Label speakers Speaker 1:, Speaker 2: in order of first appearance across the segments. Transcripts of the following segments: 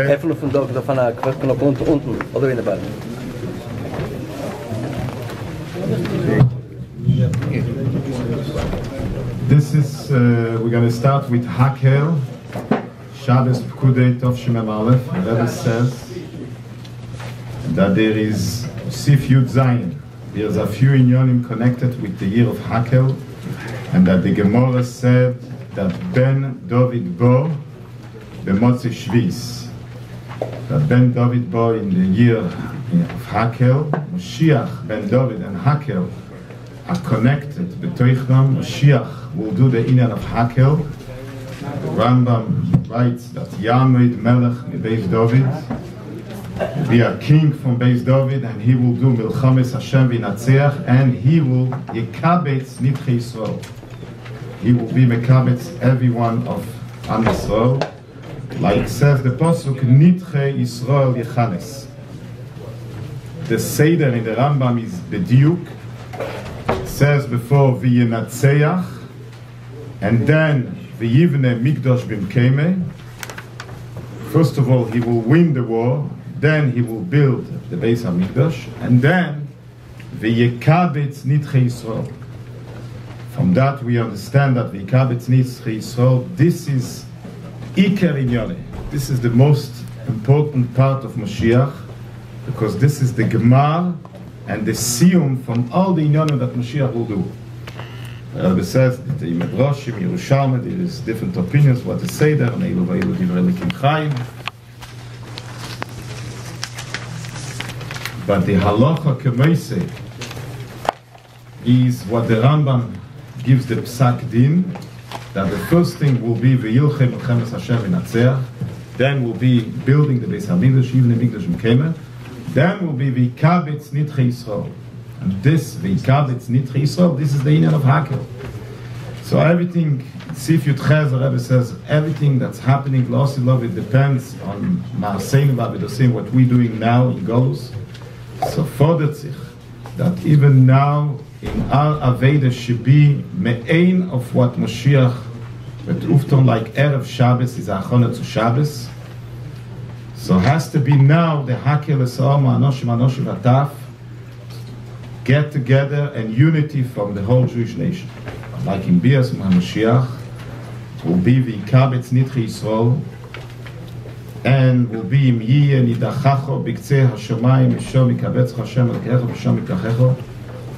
Speaker 1: Öffnen von da von der Knopf unten oder in der Ball.
Speaker 2: This is, we're going to start with Hakel, Shabbos Pkudei Tov Shemem Aleph. The Rebbe says that there is Sif Yud Zayin. There's a few inyonim connected with the year of Hakel, and that the Gemara said that Ben David Bo b'Motzi Shvis, that Ben David Bo in the year of Hakel, Moshiach, Ben David and Hakel are connected. B'toichnam, Moshiach will do the inyan of Hakel. The Rambam writes that Yamid Melech Beis David will be a king from Beis David, and he will do Milchames Hashem v'Natzeach, and he will Yekabetz Nitchei Yisrael. He will be Mekabetz everyone of Am Yisrael. Like says the Pasuk, Nitchei Yisrael Yechanes. The Seder in the Rambam is Bediuk. It says before V'Yenatzeach, and then V'Yivne Mikdosh B'Mkeime. First of all, he will win the war, then he will build the Beis HaMikdash, and then V'Yekabetz Nitchei Yisrael. From that we understand that V'Yekabetz Nitchei Yisrael, this is Iker Inyone. This is the most important part of Mashiach, because this is the Gemar and the Siyum from all the Inyanim that Mashiach will do. It says that in Medrashim, Yerushalmi, there is different opinions what to say there. Neilu v'Eilu Divrei Elikim Chaim. But the halacha k'meisei is what the Rambam gives the psak din, that the first thing will be v'yilchem Milchames Hashem v'Natzeach, then will be building the Beis HaMikdash, even the Mikdash Mekeme, then will be v'Yikabetz Nitchei Yisrael. And this v'Yikabetz Nitchei Yisrael, this is the inyan of Hakel. So everything, Sif Yud Ches, the Rebbe says, everything that's happening, L'osi Lov, it depends on Ma'aseinu v'Avodoseinu, what we're doing now in Golus. So fordert sich that even now in our Aveda should be me'ein of what Moshiach with Ufton like Erev Shabbos is Achonah to Shabbos. So has to be now the Hakel Esa'om Anoshim Ataf get together and unity from the whole Jewish nation. Like in Bias Moshiach will be V'Yikabetz Nitchei Yisrael, and will be im Yiyeh Nidachacho B'Ktzei HaShamayim Mishom Yikabetz Hashem Elkecho Mishom Yikachecho.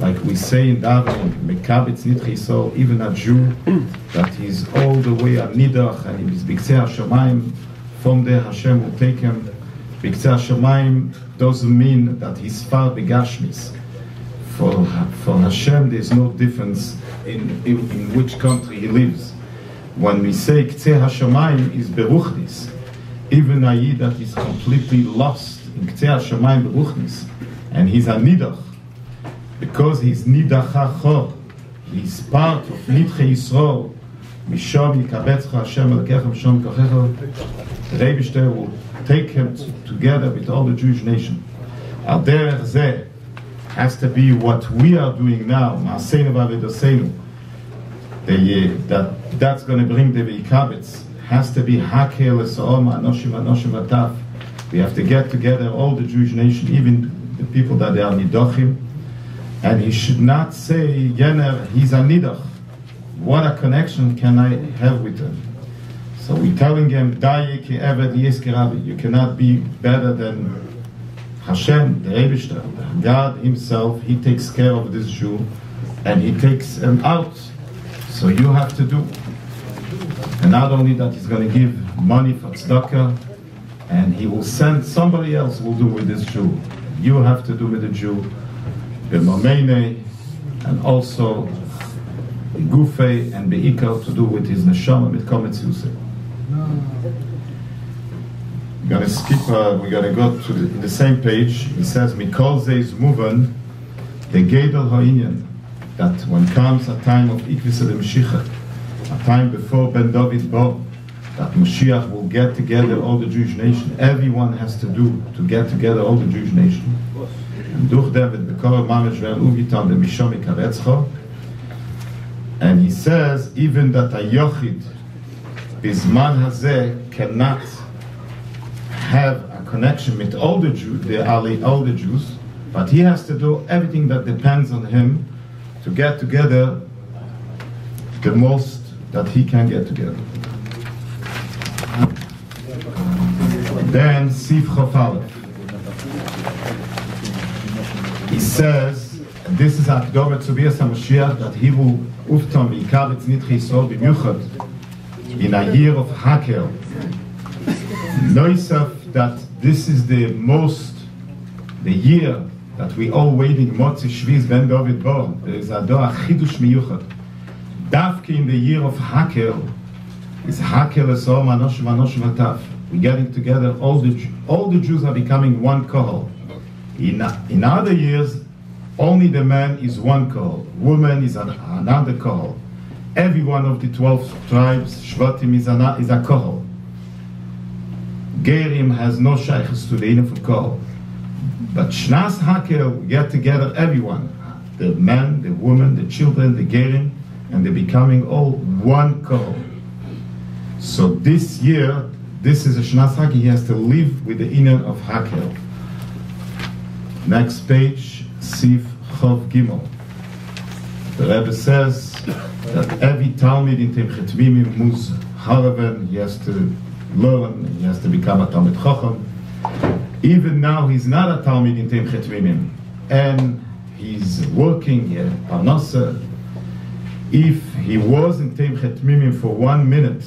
Speaker 2: Like we say in Davening, Mekabetz Nitchei Yisrael, even a Jew that he's all the way a Nidach and he's B'Ktzei HaShamayim, from there Hashem will take him. B'Ktzei HaShamayim doesn't mean that he's far B'Gashmis. For Hashem there's no difference in which country he lives. When we say Ktzei HaShamayim is Beruchnis, even a Yid that is completely lost in Ktzei HaShamayim Beruchnis, and he's a Nidach, because he's Nidachacho, he's part of Nitchei Yisrael, Mishom Yikabetz Hashem Elkecho Mishom Yikachecho, the Rebbe will take him together with all the Jewish nation. Al derech zeh has to be what we are doing now, Ma'aseinu v'Avodoseinu, that's going to bring the V'Yikabetz. Has to be Hakel Esa'om Anoshim Ataf. We have to get together all the Jewish nation, even the people that they are Nidochim. And he should not say, Yener, he's a Nidach. What a connection can I have with him? So we're telling him, Daye ki eved yeski Rabbi. You cannot be better than Hashem, the Eibishter. God himself, he takes care of this Jew, and he takes him out. So you have to do. And not only that, he's going to give money for tzedakah, and he will send somebody else who will do with this Jew. You have to do with the Jew, b'mamene, and also b'gufei and b'ikar to do with his neshama mitkometz yusei. We're going to skip. We're going to go to the same page. He says, "Mikol zeis muvan the gedol ha'inyan," that when comes a time of ikvis Mashiach, a time before Ben David Bo, that Mashiach will get together all the Jewish nation. Everyone has to do to get together all the Jewish nation. And durch David bekor mamish werden ugitan the mishom ikavetzcho. And he says even that a yochid בזמן הזה cannot have a connection with all the Jews, but he has to do everything that depends on him to get together the most that he can get together. Then Sif Chof Aleph. He says, and this is Akdomet to Bias HaMashiach, that he will uftam v'ikaretz nitchi Yisrael b'miuchad in a year of Hakel. Noisaf, that this is the year that we all waiting, Motzi Shviz Ben David born. There is a doa chidush miyuchad. Dafke in the year of Hakel is Hakel esor manosh v'ataf. We're getting together. All the Jews are becoming one kohol. In other years, only the man is one kohol. Woman is another kohol. Every one of the 12 tribes, Shvatim is a kohol. Gerim has no shaykhs to the inner kohol. But Shnas Hakel, we get together everyone. The man, the woman, the children, the Gerim, and they're becoming all one kohol. So this year, this is a Shnas Hakel, he has to live with the inner of Hakel. Next page, Sif Chov Gimel. The Rebbe says that every Talmid in Tem Chetmimim must haraven, he has to learn, he has to become a Talmid Chacham. Even now he's not a Talmid in Tem Chetmimim, and he's working here, Parnasa. If he was in Tem Chetmimim for 1 minute,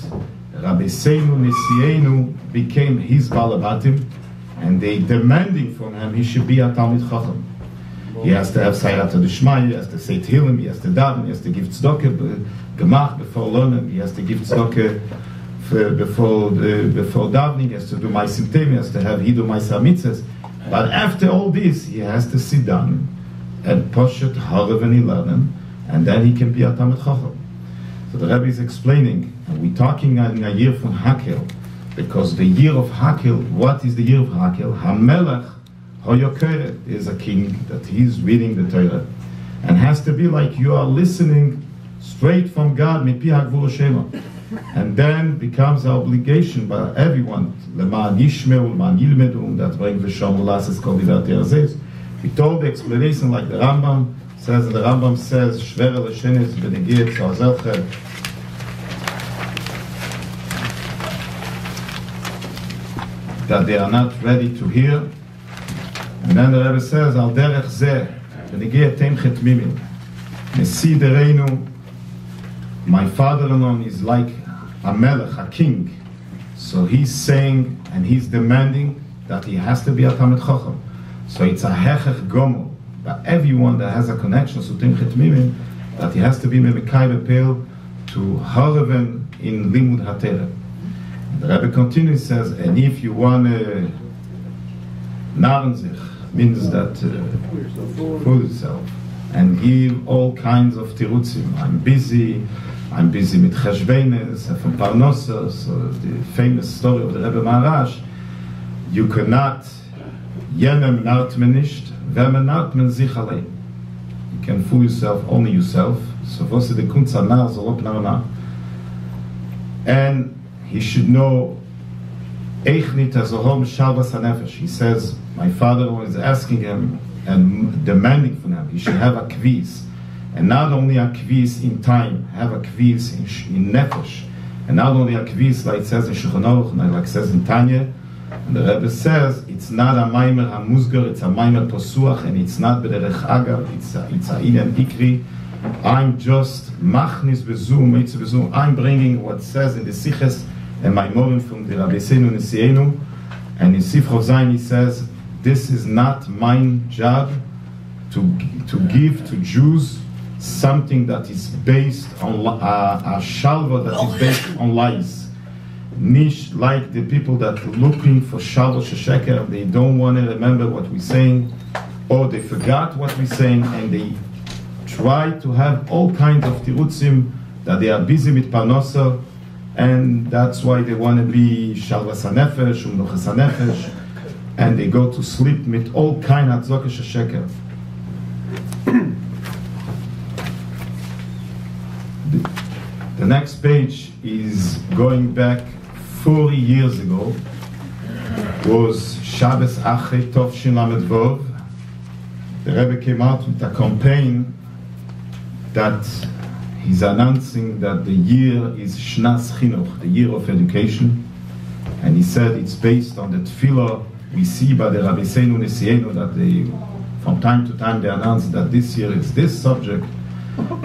Speaker 2: Rabbi Seinu Nisienu became his Balabatim, and they demanding from him he should be a Talmid Chacham. He has to have Sayrata D'Shmai, he has to say Tehillim, he has to daven, he has to give tzedakah, gemach before learning, he has to give tzedakah before davening, he has to do Ma'asim Tovim, he has to have Hidu Ma'aseh Mitzvos. But after all this, he has to sit down and Poshet Harav and learn, and then he can be a Talmid Chacham. So the Rebbe is explaining, and we're talking in a year from Hakel, because the year of Hakel, what is the year of Hakel? HaMelech HaYokeret is a king that he's reading the Torah, and has to be like you are listening straight from God, Mipi HaGvul Shema, and then becomes an obligation by everyone, Le'ma'an Yishmeu, Le'ma'an Yilmedu, that brings V'shom U'lases Kol Divrei Terazes. We told the explanation like the Rambam says, Shver L'Shenes B'negiat Tzazerchet, that they are not ready to hear. And then the Rebbe says, Al derech zeh, v'negiat Tem Chetmimim, Nesi Dereinu, my father-in-law is like a melech, a king. So he's saying, and he's demanding, that he has to be a Talmid Chacham. So it's a hechech gomel, that everyone that has a connection to Tem Chetmimim, that he has to be memekai bepel to haraven in limud haTorah. The Rebbe continues, says, and if you want to narren sich, means that fool yourself, and give all kinds of tirutzim. I'm busy with cheshbenes, from Parnosa, so the famous story of the Rebbe Maharash, you cannot, jenem nartmen nicht, vemen nartmen sich allein. You can fool yourself, only yourself. So was the kunz anar, zolop narna. And he should know, he says, my father was asking him and demanding from him, he should have a kviz. And not only a kviz in time, have a kviz in nefesh. And not only a kviz like it says in Shulchan Aruch, like it says in Tanya. And the Rebbe says, it's not a maimer hamuzgar, it's a maimer posuach, and it's not b'derech agav, it's a inyan ikri. I'm just machnis bezu, I'm bringing what says in the Siches, and my morim from the Rabbi Seinu Nisienu, and in Sif Chov Zayin he says, this is not my job to give to Jews something that is based on a shalva that is based on lies. Nish, like the people that are looking for shalva shesheker, they don't want to remember what we're saying, or they forgot what we're saying, and they try to have all kinds of tirutzim that they are busy with parnosa, and that's why they want to be shalvas hanefesh, umnochas hanefesh, and they go to sleep with all kind of tzokah shesheker. The The next page is going back 40 years ago. Was Shabbos Achet Tovshin Lamed Vov. The Rebbe came out with a campaign that he's announcing that the year is Shnas Chinuch, the year of education. And he said it's based on the tefillah we see by the Rabbeinu Nesienu, that they, from time to time, they announce that this year is this subject.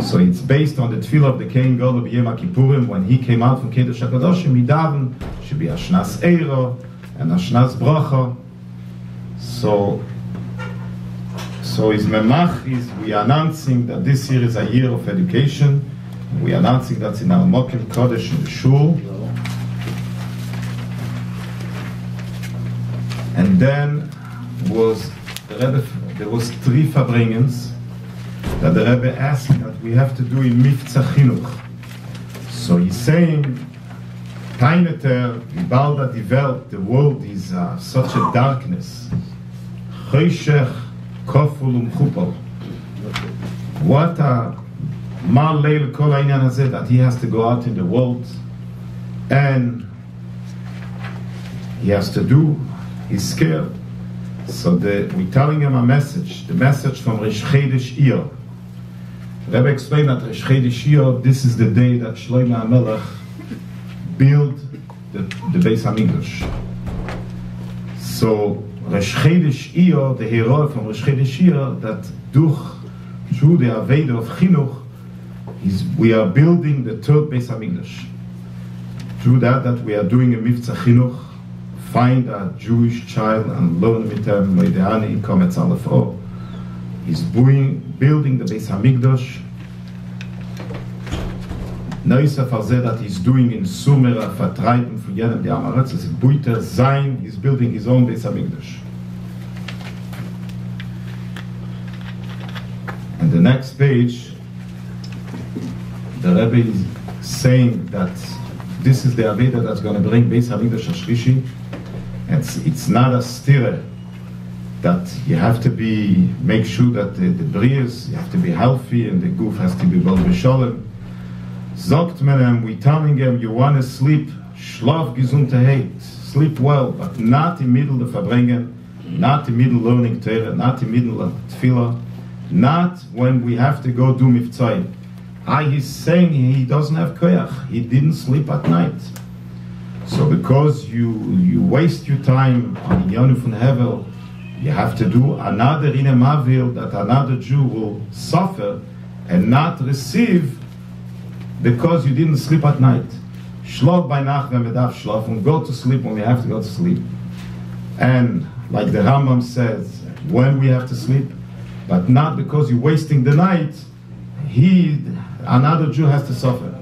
Speaker 2: So it's based on the tefillah of the Kohen Gadol B'Yom Kippurim. When he came out from Kedesh HaKadoshim, he davened should be a Shnas Eiro and a Shnas Bracha. So his memach is, we are announcing that this year is a year of education. We are announcing that's in our Mokim Kodesh in the Shul. And then there was 3 Verbringens that the Rebbe asked that we have to do in Miftzah Chinuch. So he's saying, Taineter, Vibalda die Welt, the world is such a darkness. Choshech, Koful Chupal. What a Mal Leil Kol Einyan Hazeh, that he has to go out in the world and he has to do, he's scared. So we're telling him a message, the message from Rish Chedesh Iyar. Rebbe explained that Rish Chedesh Iyar, this is the day that Shlomo HaMelech built the Beis HaMikdash. So Rish Chedesh Iyar, the hero from Rish Chedesh Iyar, that through the Aveda of Chinuch, we are building the 3rd Beis HaMikdash. Through that we are doing a Miftzah Chinuch, find a Jewish child and learn with him, Moideani, Kometz Aleph O. He's building the Beis HaMikdash. Neusaf Azeh that he's doing in Sumera, vertreiben von jedem die Amaretz, es ist Buiter sein, he's building his own Beis HaMikdash. And the next page, the Rebbe is saying that this is the Aveda that's going to bring Beis HaMikdash HaShlishi. It's not a stira that you have to make sure that the brias, you have to be healthy and the goof has to be well besholem. Zogt men, we telling him, you want to sleep, schlaf gesundheit, sleep well, but not in middle of verbringen, not in middle learning Torah, not in middle of tefillah, not when we have to go do miftzai. He's saying he doesn't have koyach, he didn't sleep at night. So because you waste your time on Yonuf and Hevel, you have to do another in a mavil that another Jew will suffer and not receive because you didn't sleep at night. Shlov by Nacht when we have shlov, and go to sleep when we have to go to sleep. And like the Rambam says, when we have to sleep, but not because you're wasting the night, another Jew has to suffer.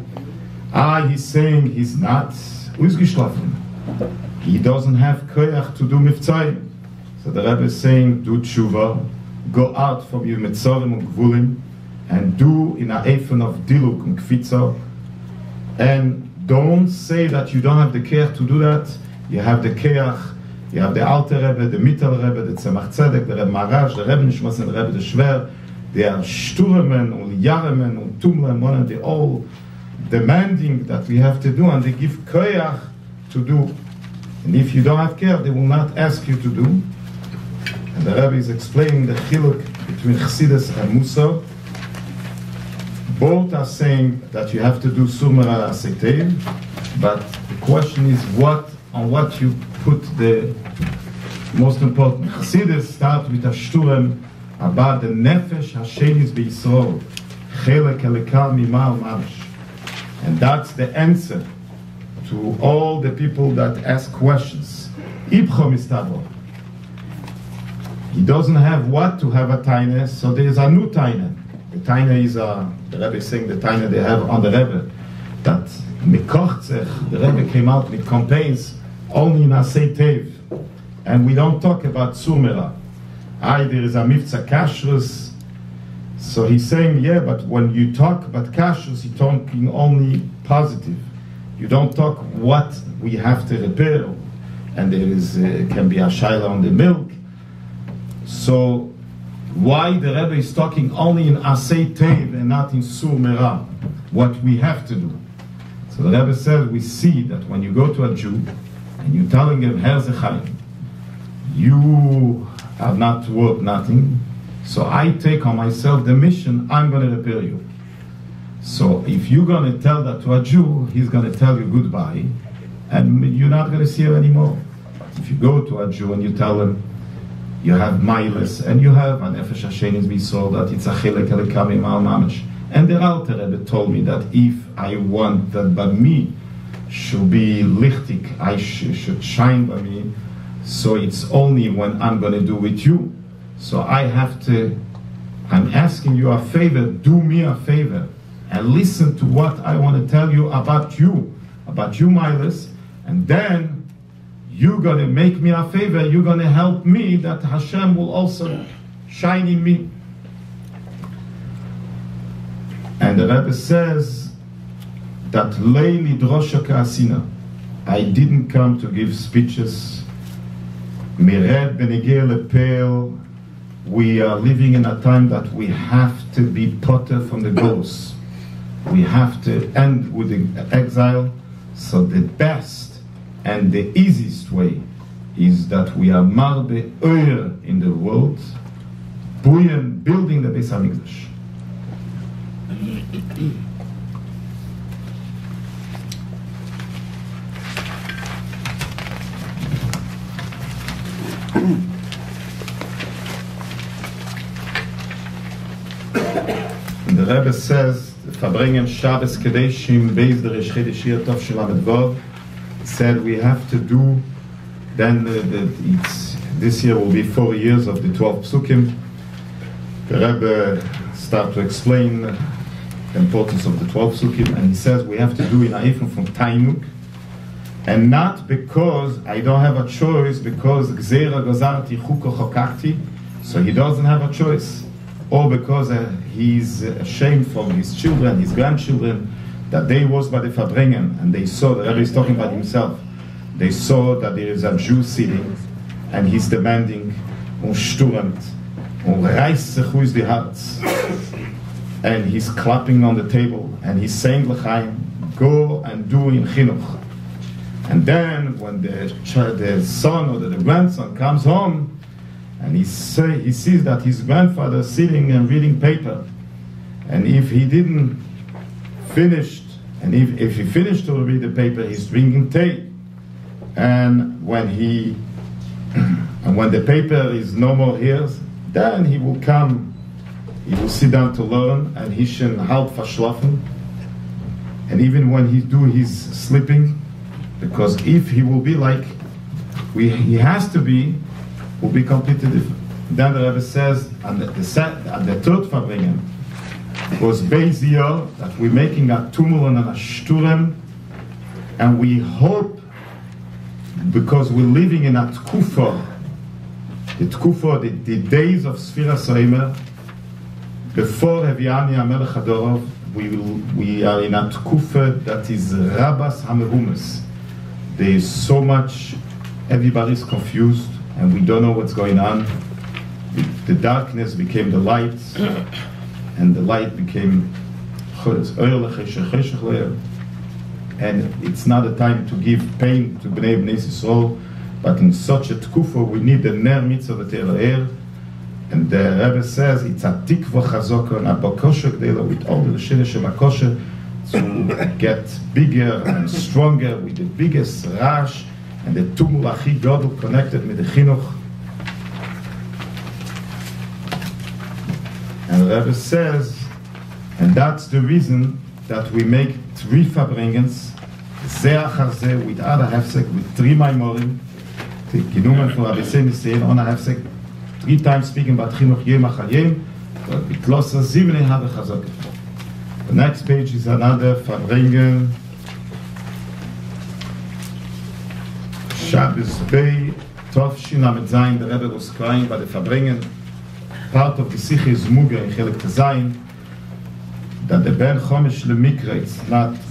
Speaker 2: He's saying he's not ausgeschlafen. He doesn't have koyach to do miftzai. So the Rebbe is saying, do tshuva, go out from your mitzarim and gvulim, and do in a efen of diluk and kfitza, and don't say that you don't have the care to do that. You have the koyach, you have the Alter Rebbe, the Mittel Rebbe, the Tzemach Tzedek, the Rebbe Marash, the Rebbe Nishmas, and the Rebbe the Shver. They are shturemen and yaremen and tumlemen, and they all demanding that we have to do, and they give koyach to do. And if you don't have care, they will not ask you to do. And the Rebbe is explaining the chiluk between Chassidus and Musar. Both are saying that you have to do Sumera Asetev, but the question is on what you put the most important. Chassidus start with a shturem about the nefesh hashenis b'Yisrael, chelek elika mimal mamish. And that's the answer to all the people that ask questions. Ibcho mistavo. He doesn't have what to have a taina, so there is a new taina. The taina is the Rebbe is saying the taina they have on the Rebbe, that mikochzech, the Rebbe came out with campaigns only in Asay Tev, and we don't talk about Sumera. There is a Miftzah Kashrus. So he's saying, yeah, but when you talk about Kashrus, you're talking only positive. You don't talk what we have to repair, and there is can be a shaila on the milk. So why the Rebbe is talking only in Asay Tev and not in Sur Merah, what we have to do? So the Rebbe said, we see that when you go to a Jew and you're telling him, Herz Chaim, you are not worth nothing, so I take on myself the mission, I'm going to repair you. So if you're going to tell that to a Jew, he's going to tell you goodbye, and you're not going to see him anymore. But if you go to a Jew and you tell him, you have miles, and you have an Nefesh Hashem we saw that it's a chilek elikami mal mamish. And the Alter Rebbe told me that if I want that by me should be lichtig, I should shine by me, so it's only when I'm going to do with you. So I have to, I'm asking you a favor, do me a favor, and listen to what I want to tell you, Miles, and then you're going to make me a favor, you're going to help me, that Hashem will also shine in me. And the Rebbe says that Leili Drosha Ka'asina, I didn't come to give speeches. Mired Benegir Lepel, we are living in a time that we have to be potter from the ghosts. We have to end with the exile. So the best and the easiest way is that we are marbe oyer in the world, building the Beis HaMikdash. The Rebbe says, Verbringen Shabbos Kedeshim Beis der Resh Shir Tov Shelamed Vov. He said we have to do, then this year will be 4 years of the 12 Psukim. The Rebbe started to explain the importance of the 12 Psukim, and he says we have to do in Aifim from Tainuk, and not because I don't have a choice, because Gzeira Gozarti Chuko Chokakti, so he doesn't have a choice, or because he's ashamed from his children, his grandchildren, that they was by the Verbringen, and they saw, the Rebbe is talking about himself, they saw that there is a Jew sitting, and he's demanding, stürmt, reißt sich aus die Herz, and he's clapping on the table, and he's saying l'chaim, go and do in chinuch. And then when the son or the grandson comes home, and he sees that his grandfather is sitting and reading paper, and if he didn't finish, and if he finished to read the paper, he's drinking tea, and when the paper is no more here, then he will come, he will sit down to learn, and he should halb verschlafen, and even when he do his sleeping, because if he will be like he has to be, will be completely different. Then the Rebbe says, and the third Verbringen was Beiziyah, that we're making a tumul and a shturem, and we hope, because we're living in a tkufa, the days of Sfira Soimer, before Heviani HaMelech HaDorov, we are in a tkufa that is Rabas HaMehumes. There is so much, everybody's confused, and we don't know what's going on. The darkness became the light, and the light became, and it's not a time to give pain to Bnei Yisrael, but in such a tkufa we need the ner mitzvah v'teir. And the Rebbe says it's a tikva chazaka and a bakosha gdela, with all the shirish of bakosha, to get bigger and stronger with the biggest rash and the tumul achi gadol connected with the chinuch. And the Rebbe says, and that's the reason that we make 3 Verbringens, zeh achar zeh, without a hefsek, with 3 Maimorim, the genumen for Rabbi Nicene on a hefsek, 3 times speaking about chinuch yom achar yom, but bitlosa 7 have a chazak. The next page is another Verbringen, Shabbos Bey, Tov Shinamet Zayin. The Rebbe was crying by the Verbringen. Part of the Sikh is Muga in Chelik Tezayin, that the Ben Chomesh Lemikra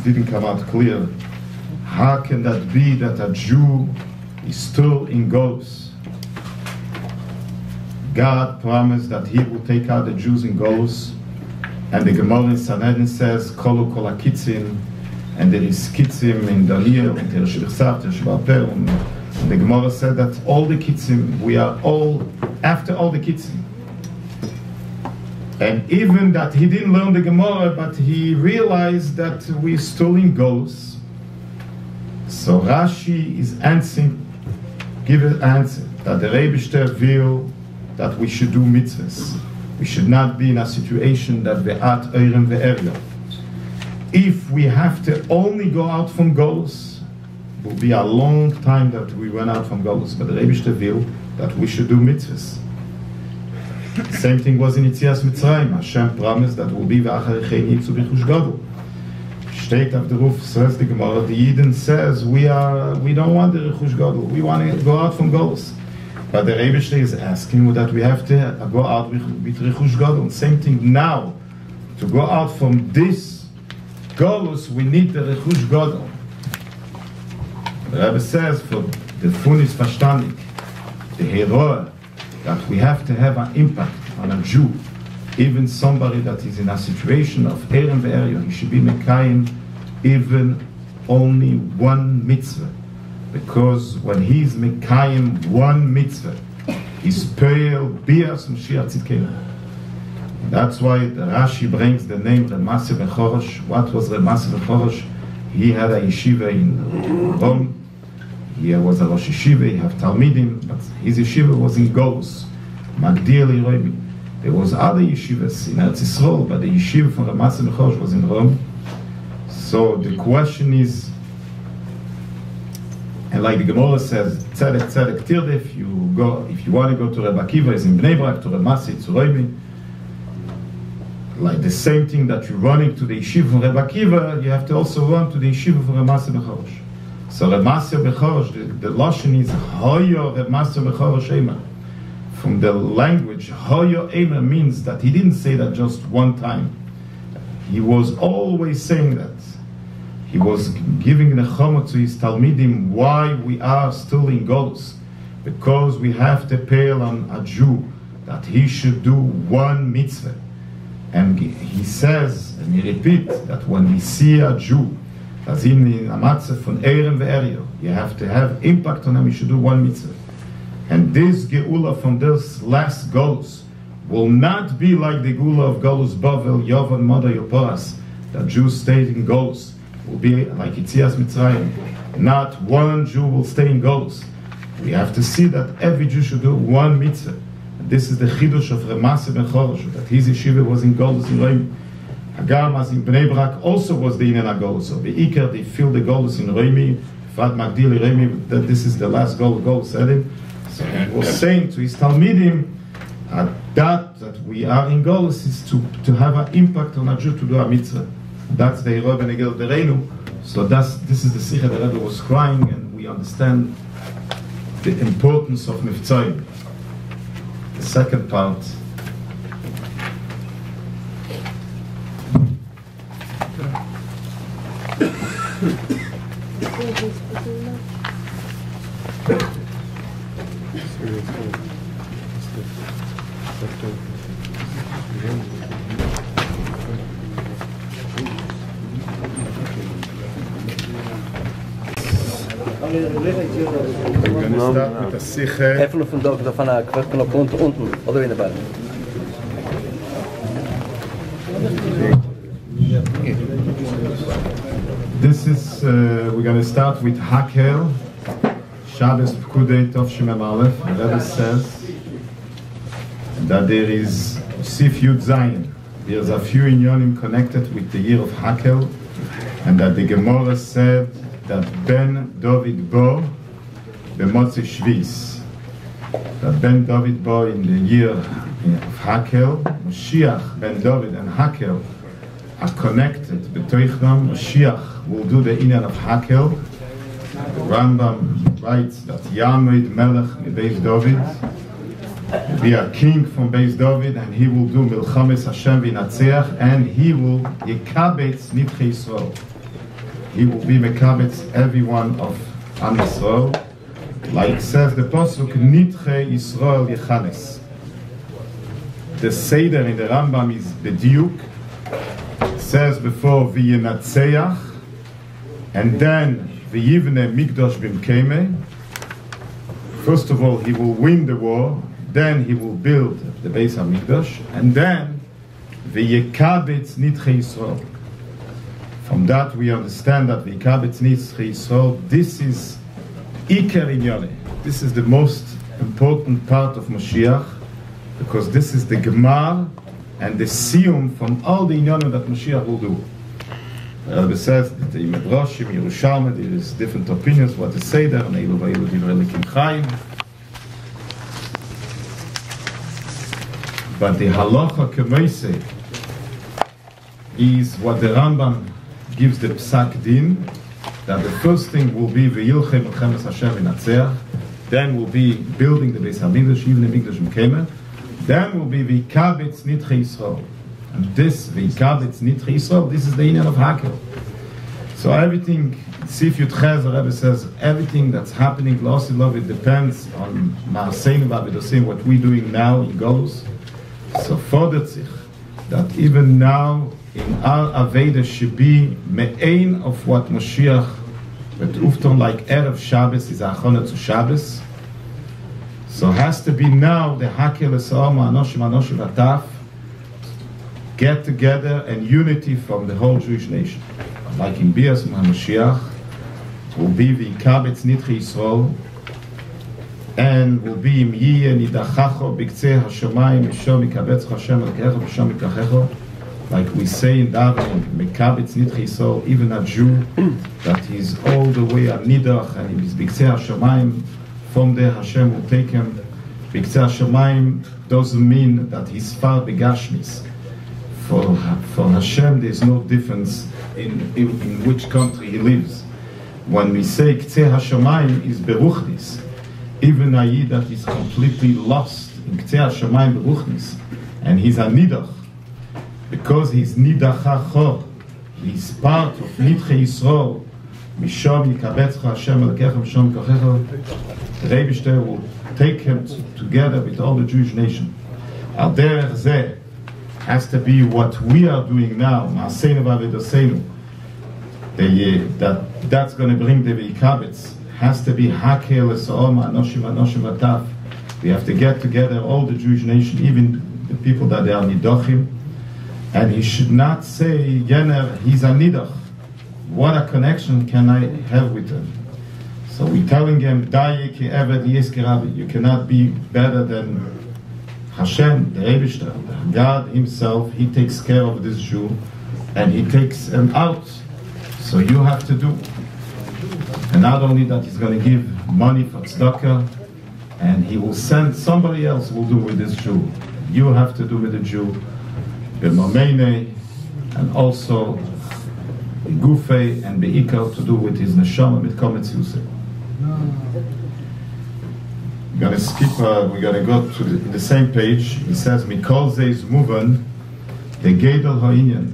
Speaker 2: didn't come out clear. How can that be that a Jew is still in Golus? God promised that He will take out the Jews in Golus, and the Gemara in Sanhedrin says, Kolu kol hakitzin, and there is kitzim in Daniel, and there and the Gemara said that all the kitzim, we are all after all the kitzim. And even that he didn't learn the Gemara, but he realized that we're still in Golus. So Rashi is answering, give an answer, that the Rebbe will that we should do mitzvahs. We should not be in a situation that we're at Eirem ve'Erya. If we have to only go out from Golus, it will be a long time that we went out from Golus. But the Rebbe will that we should do mitzvahs. Same thing was in Yitzias Mitzrayim. Hashem promised that will be v'acharechei yitzu b'chush gadol. Steht auf der Ruf, says the Gemara, the Yidden says, we don't want the rechush gadol. We want to go out from Golus. But the Rebbe is asking that we have to go out with rechush gadol. Same thing now. To go out from this Golus, we need the rechush gadol. The Rebbe says, for the fun is verstandig, the hero, that we have to have an impact on a Jew, even somebody that is in a situation of Eirem ve'Erya. He should be Mekayim even only one mitzvah. Because when he's Mekayim one mitzvah, he's Peil Bias Moshiach Tzidkenu. That's why the Rashi brings the name Remase Bechorosh. What was Remase Bechorosh? He had a yeshiva in Rome. He was a Rosh Yeshiva, he had Talmidim, but his yeshiva was in Golus, Magdir Liroimi. There was other yeshivas in Eretz Yisrael, but the yeshiva from Remase Bechorosh was in Rome. So the question is, and like the Gemara says, Tzedek Tzedek Tirde, if you want to go to Rebbe Akiva, is in Bnei Brak, to Remase Tzoroimi. Like the same thing that you're running to the yeshiva from Rebbe Akiva, you have to also run to the yeshiva from Remase Bechorosh. So Remase Bechorosh, the Lashon is Hoyo Remase Bechorosh Eimer. From the language, Hoyo Eimer means that he didn't say that just one time. He was always saying that. He was giving the nechama to his Talmidim why we are still in Golus. Because we have to pay on a Jew that he should do one mitzvah. And he says, and he repeats, that when we see a Jew that's in a matzah von Eirem ve'Erya, you have to have impact on him, you should do one mitzvah. And this Geula from this last Golus will not be like the Geula of Golus Bavel, Yovan, Moda, Yoporas, that Jews stayed in Golus. It will be like Yitzias Mitzrayim. Not one Jew will stay in Golus. We have to see that every Jew should do one mitzvah. And this is the Chidush of Remase Bechorosh, that his yeshiva was in Golus in Reim. Hagam as in Bnei Brak also was the Inen HaGolus. So the Iker, they feel the Golus in Reimi, Fat Magdili Reimi, that this is the last Golus Edim. So he was saying to his Talmidim, that we are in Golus is to have an impact on a Jew to do a mitzvah. That's the Hero Benegel Dereinu. So this is the Sikha the Rebbe was crying, and we understand the importance of Mivtzoyim. The second part. We're going to start with the Sikha.
Speaker 1: Even von da von der Querknopf unten oder in der Ball.
Speaker 2: This is, we're going to start with Hakel, Shabbos Pkudei Tov Shemem Aleph. The Rebbe says that there is Sif Yud Zayin. There's a few inyonim connected with the year of Hakel, and that the Gemara said that Ben David Bo b'Motzei Shvis. That Ben David Bo in the year of Hakel, Moshiach, Ben David and Hakel are connected. B'toichnam, Moshiach will do the inyan of Hakel. The Rambam writes that Yamid Melech Beis David will be a king from Beis David, and he will do Milchames Hashem v'Yinatzeach, and he will Yekabetz Nitchei Yisrael. He will be Mekabetz everyone of Am Yisrael. Like says the Pasuk, Nitchei Yisrael Yechanes. The Seder in the Rambam is Bediuk. It says before V'Yinatzeach, and then v'yivne mikdash b'mkeime. First of all, he will win the war, then he will build the Beis HaMikdash, and then v'yekabetz nitchei Yisrael. From that we understand that v'yekabetz nitchei Yisrael, this is Iker Inyone. This is the most important part of Mashiach, because this is the Gemar and the Siyum from all the Inyanim that Mashiach will do. The Rebbe says that the Medrashim, Yerushalmi, there is different opinions what to say there, and Eilu Vayelu Divrei Elokim Chaim. But the Halacha K'meisei is what the Rambam gives the Psak Din, that the first thing will be V'yilchem Melchemes Hashem V'natzeach, then will be building the Beis HaMikdash, even the Mikdash Mekeme, then will be V'yikabetz Nitchei Yisrael. And this V'yikabetz Nitchei Yisrael, this is the Inyan of Hakel. So everything, Sif Yud Ches, the Rebbe says, everything that's happening, L'osi Lov, it depends on Ma'aseinu V'Avidosim, what we're doing now in Golus. So fordert sich that even now in our Aveda should be me'ein of what Moshiach but ufton like Erev Shabbos is achona to Shabbos. So has to be now the Hakel Esa'om Anoshim Ataf get together and unity from the whole Jewish nation. Like in Bias Mashiach will be V'yikabetz Nitchei Yisrael, and will be im yiyeh nidachacho b'ktzei hashamayim mishom mikabetz Hashem elkecho mishom mikachecho, like we say in Davening, mikabetz nitchei Yisrael, even a Jew that he's all the way a nidach and he's b'ktzei hashamayim, from there Hashem will take him. B'ktzei hashamayim doesn't mean that he's far begashmis. For Hashem there's no difference in which country he lives. When we say ktzei hashamayim is beruchnis, even a Yid that is completely lost in K'tzei HaShamayim Beruchnis, and he's a Nidach, because he's Nidach HaChor, he's part of Nitchei Yisrael, Mishom Yikabetzcha Hashem Elkecha Mishom Kachecha, the Rebbe will take him together with all the Jewish nation. Al Derech Zeh has to be what we are doing now, Ma'aseinu V'Avidoseinu, that's going to bring the V'yikabetz. Has to be Hakel Esa'om Anoshim Ataf. We have to get together all the Jewish nation, even the people that they are Nidochim. And he should not say, Yener, he's a Nidach. What a connection can I have with him? So we're telling him, you cannot be better than Hashem, the Eibishter. God himself, he takes care of this Jew, and he takes him out. So you have to do. And not only that, he's going to give money for tzedakah, and he will send somebody else will do with this Jew. You have to do with the Jew, b'mameine, and also b'gufei and b'ikar to do with his neshama mitkometz yusei. We're going to skip. We're going to go to the same page. He says, "Mikol zeis muvan the gedol ha'inyan,"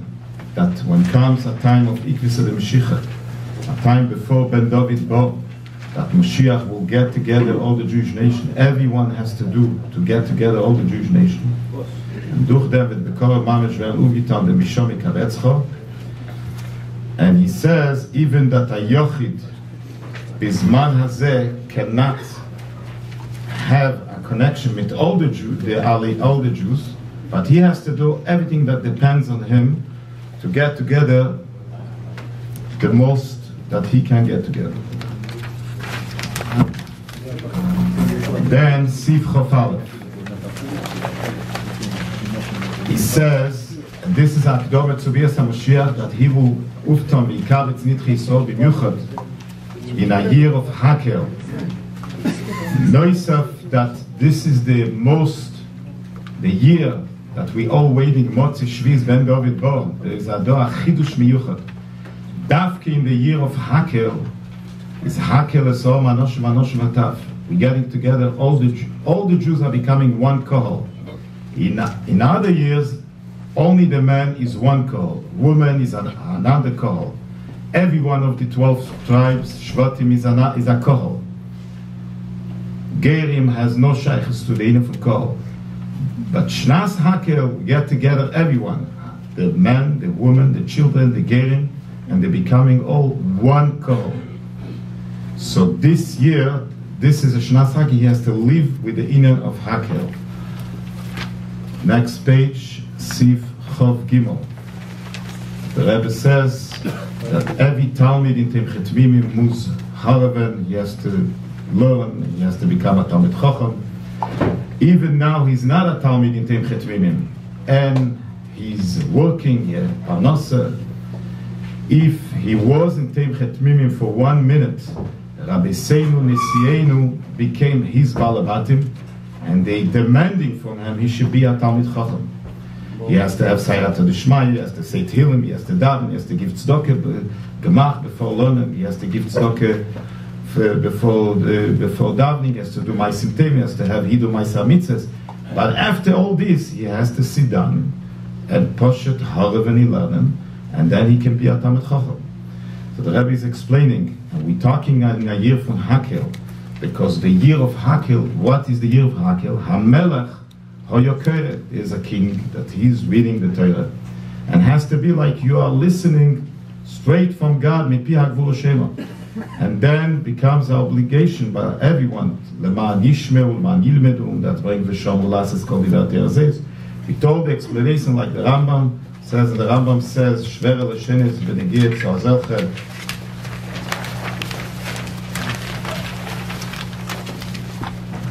Speaker 2: that when comes a time of ikvisa de Mashiach, a time before Ben David Bo, that Mashiach will get together all the Jewish nation. Everyone has to do to get together all the Jewish nation. And he says even that a Yochid Bizman Hazeh cannot have a connection with all the Jews, all the Jews, but he has to do everything that depends on him to get together the most that he can get together. Then Sif Chofalef. He says, and this is Akdomet Tzubias HaMashiach, that he will uftam v'yikabetz nitchei Yisrael b'miuchad in a year of Hakel. Noisaf, that this is the year that we all waiting, Motzi Shviz Ben David Bo. There is a doa chidush miyuchad. Dafke in the year of Hakel is Hakel Esa'om Anoshim Ataf. We're getting together, all the Jews are becoming one kohol. In other years, only the man is one kohol, woman is another kohol. Every one of the 12 tribes, Shvatim is a kohol. Gerim has no shaykhs to the inner of kohol. But Shnas Hakel, we get together everyone, the man, the woman, the children, the Gerim, and they're becoming all one kohol. So this year, this is a Shnas Hakel, he has to live with the inyan of Hakel. Next page, Sif Chov Gimel. The Rebbe says that every Talmid in Tem Chetmimim must haraven, he has to learn, he has to become a Talmid Chacham. Even now he's not a Talmid in Tem Chetmimim, and he's working here, Parnasa. If he was in Tem Chetmimim for 1 minute, Rabbeinu Nesienu became his Balabatim, and they demanding from him he should be a Talmid Chacham. He has to have Sayat D'Shmai, he has to say Tehillim, he has to daven, he has to give tzedakah, gemach before learning, he has to give tzedakah before davening, he has to do Ma'asim Tovim, he has to have Hidu Ma'aseh Mitzvos. But after all this, he has to sit down and Poshet Harav learn, and then he can be a Talmid Chacham. So the Rebbe is explaining, and we're talking in a year from Hakel, because the year of Hakel, what is the year of Hakel? HaMelech HaYokeret is a king that he's reading the Torah, and has to be like you are listening straight from God, Mipi HaGvur Shema, and then becomes an obligation by everyone, Leman Yishmeu, Leman Yilmedu, that bring V'Shomer Lasses Kol Divrei Azez. We told the explanation like the Rambam says, and the Rambam says, Shver L'Shenes V'Negiet Zozelchet,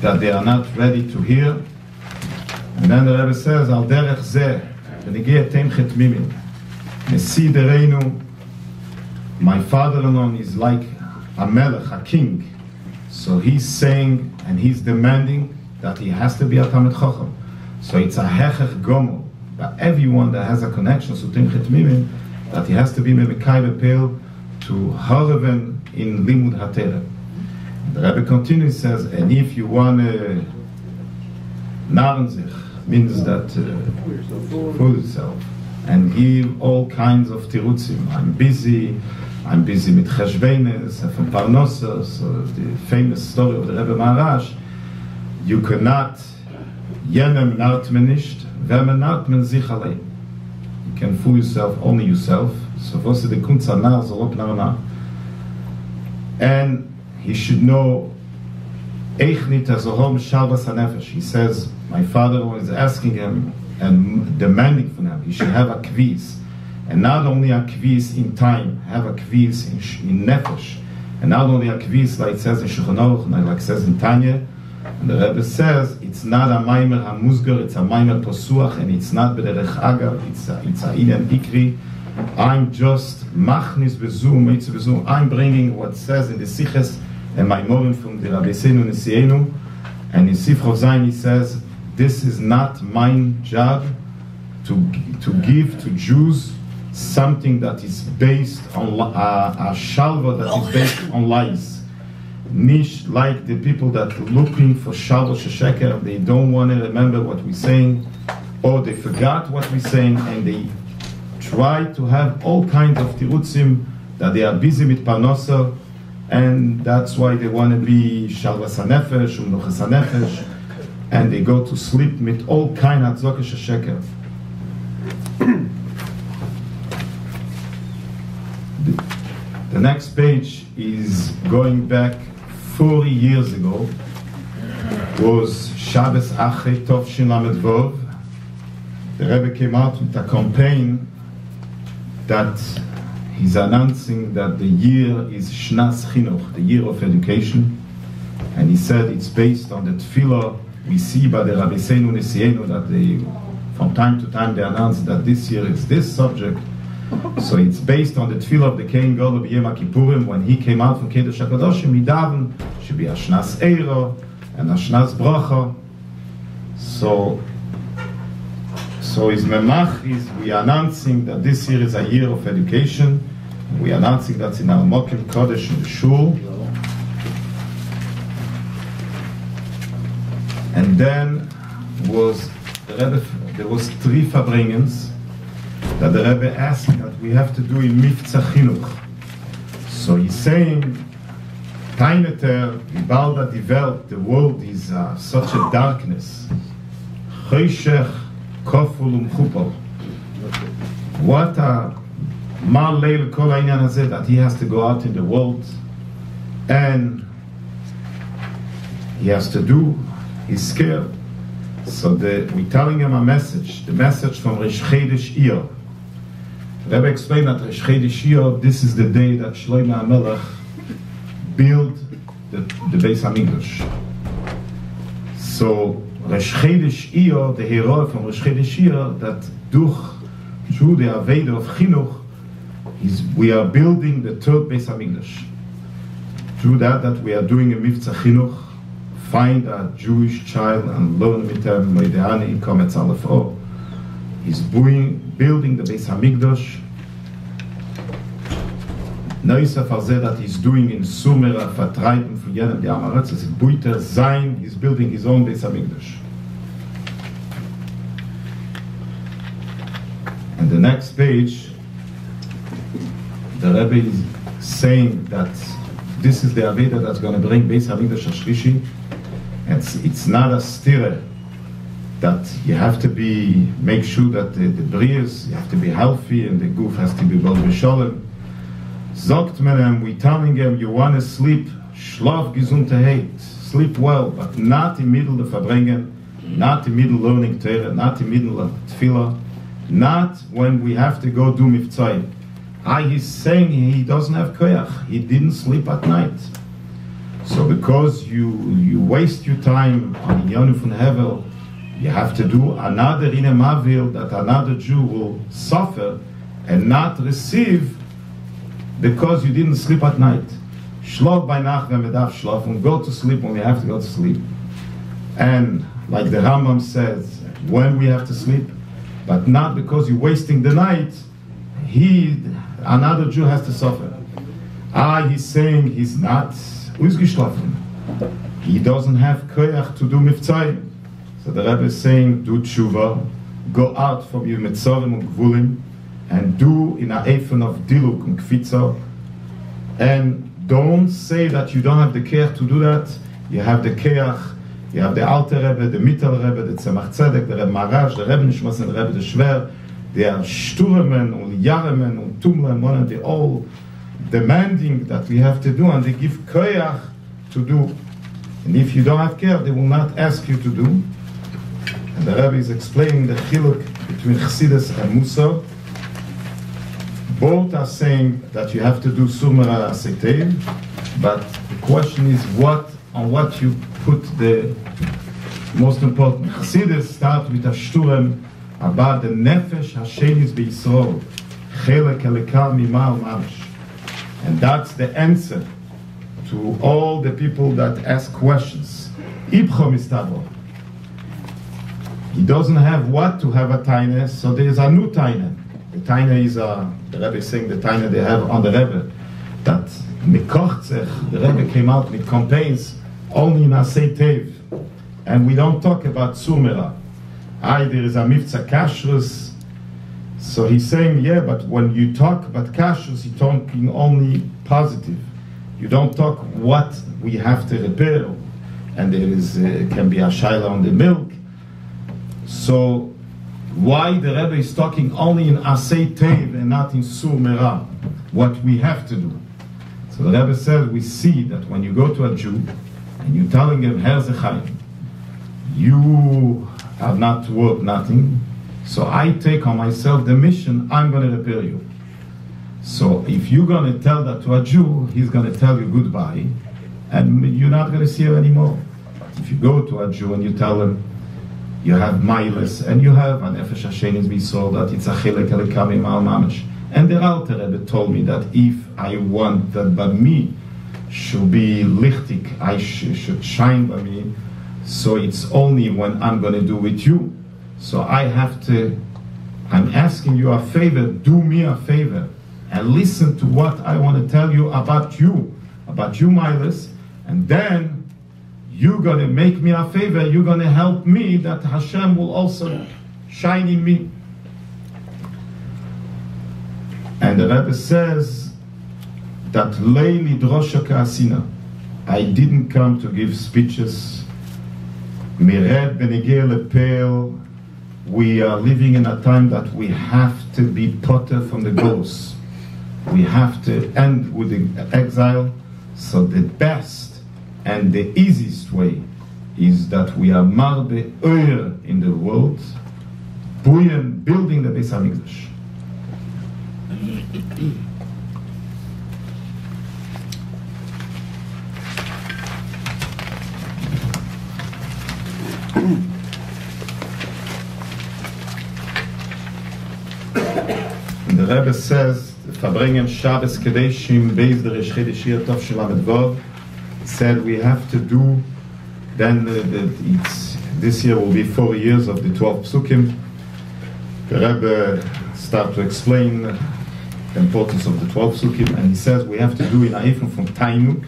Speaker 2: that they are not ready to hear. And then the Rebbe says, Al derech zeh, v'negiat Tem Chetmimim, Nesi Dereinu, my father-in-law is like a melech, a king. So he's saying, and he's demanding, that he has to be a Talmid Chacham. So it's a hechech gomel, that everyone that has a connection to Tem Chetmimim, that he has to be memekai bepel to haraven in limud haTorah. The Rebbe continues, says, and if you want to narren sich, means that fool yourself, and give all kinds of tirutzim. I'm busy with cheshbenes, from Parnosa, so the famous story of the Rebbe Maharash. You cannot, jenem nart men nicht, wer men nart men sich allein. You can fool yourself, only yourself. So was the kunza nar, so lop nar. And he should know, he says, my father was asking him and demanding from him, he should have a kviz. And not only a kviz in time, have a kviz in nefesh. And not only a kviz like it says in Shulchan Aruch, like it says in Tanya. And the Rebbe says, it's not a maimer hamuzgar, it's a maimer posuach, and it's not b'derech agav, it's a inyan ikri. I'm just machnis bezu, I'm bringing what says in the Siches, and my morim from the Rabbeinu Nesienu, and in Sifrov Zayin he says, this is not my job to give to Jews something that is based on a shalva that is based on lies. Nish like the people that looking for shalva shesheker, they don't want to remember what we're saying, or they forgot what we're saying, and they try to have all kinds of tirutzim that they are busy with parnosa, and that's why they want to be shalvas hanefesh, u'mnuchas hanefesh, and they go to sleep with all kind of tzedakah shesheker. The next page is going back 40 years ago. Was Shabbos Achrei Tovshin Lamed Vov. The Rebbe came out with a campaign that he's announcing that the year is Shnas Chinuch, the year of education, and he said it's based on the tefillah we see by the Rabbeinu Nesienu, that they, from time to time, they announce that this year is this subject. So it's based on the tefillah of the Kohen Gadol B'Yom Kippurim when he came out from Kedush HaKadoshim. He davened should be a Shnas Eira and a Shnas Bracha. So his memach is, we are announcing that this year is a year of education. We are announcing that in our Mokim Kodesh in the Shul. And then there was three Farbringens that the Rebbe asked that we have to do in Miftzah Chinuch. So he's saying, Taineter, Vibalda developed, the world is such a darkness. Choshech, Koful, Umchupol. What a מה ליל כל העניין הזה, that he has to go out in the world and he has to do, he's scared. So we're telling him a message, the message from Rish Chedesh Iyar. Rebbe explained that Rish Chedesh Iyar, this is the day that Shlomo HaMelech built the Beis HaMikdash. So Rish Chedesh Iyar, the hero from Rish Chedesh Iyar, that through the Aveda of Chinuch, we are building the third Beis HaMikdash. Through that we are doing a Mivtza Chinuch, find a Jewish child and learn with him Moidehani Kometz Aleph O. He's building the Beis HaMikdash. Neusaf Azeh that he's doing in Sumera, Vertreiben von jedem der Amaretz, es ist Buiter sein, he's building his own Beis HaMikdash. And the next page, the Rebbe is saying that this is the Aveda that's going to bring Beis HaMikdash HaShlishi. It's not a stira that you have to make sure that the Brias, you have to be healthy and the goof has to be well besholem. Zogt menem, we telling him, you want to sleep, schlaf gesundheit, sleep well, but not in middle of verbringen, not in middle learning Torah, not in middle of tefillah, not when we have to go do mivtzayim. He's saying he doesn't have koyach, he didn't sleep at night. So because you waste your time on Yonu von Hevel, you have to do another in a mavil that another Jew will suffer and not receive because you didn't sleep at night. Shlaf by Nacht when we have shlaf, and go to sleep when we have to go to sleep. And like the Rambam says, when we have to sleep, but not because you're wasting the night, another Jew has to suffer. He's saying he's not ausgeschlafen. He doesn't have koyach to do mivtzayim. So the Rebbe is saying, do tshuva, go out from your mitzarim and gvulim, and do in a efen of diluk and kfitza, and don't say that you don't have the koyach to do that. You have the koyach, you have the Alter Rebbe, the Mittel Rebbe, the Tzemach Tzedek, the Rebbe Marash, the Rebbe Nishmas and the Rebbe the Shver. They are shturemen and yaremen and tumlemen, and they're all demanding that we have to do, and they give koyach to do. And if you don't have care, they will not ask you to do. And the Rebbe is explaining the chiluk between Chassidus and Musar. Both are saying that you have to do Sumera Asetev, but the question is on what you put the most important. Chassidus start with a shturem about the nefesh hashenis b'Yisrael, chelek elekal mimal mamish. And that's the answer to all the people that ask questions. Ibcho mistabo. He doesn't have what to have a taina, so there is a new taina. The taina is the Rebbe is saying the taina they have on the Rebbe, that mikochzech, the Rebbe came out with campaigns only in Asay Tev, and we don't talk about Sumera. There is a Mivtza Kashrus. So he's saying, yeah, but when you talk about Kashrus, you're talking only positive. You don't talk what we have to repair, and there is can be a shaila on the milk. So why the Rebbe is talking only in Asay Tev and not in Sumera, what we have to do? So the Rebbe said, we see that when you go to a Jew and you're telling him, Herr Zechayim, you have not to work nothing, so I take on myself the mission, I'm going to repair you. So if you're going to tell that to a Jew, he's going to tell you goodbye, and you're not going to see him anymore. If you go to a Jew and you tell him, you have Mailis, and you have an Nefesh Hashenis B'Yisrael, that it's a Chilek Elekam Imal Mamish. And the Alter Rebbe told me that if I want that by me should be lichtig, I should shine by me, so it's only when I'm going to do with you. So I'm asking you a favor, do me a favor, and listen to what I want to tell you, Miles, and then you're going to make me a favor, you're going to help me, that Hashem will also shine in me. And the Rebbe says that Leili Drosha Ka'asina, I didn't come to give speeches. Mired Benegir Lepel, we are living in a time that we have to be potter from the ghosts. we have to end with the exile. So the best and the easiest way is that we are marbe oyer in the world, building the Beis HaMikdash. And the Rebbe says, Verbringen Shabbos Kedeshim Beis der Resh Shir Tov Shelamed Vov, said we have to do, then this year will be 4 years of the 12 Psukim. The Rebbe started to explain the importance of the 12 Psukim, and he says we have to do in Aifim from Tainuk,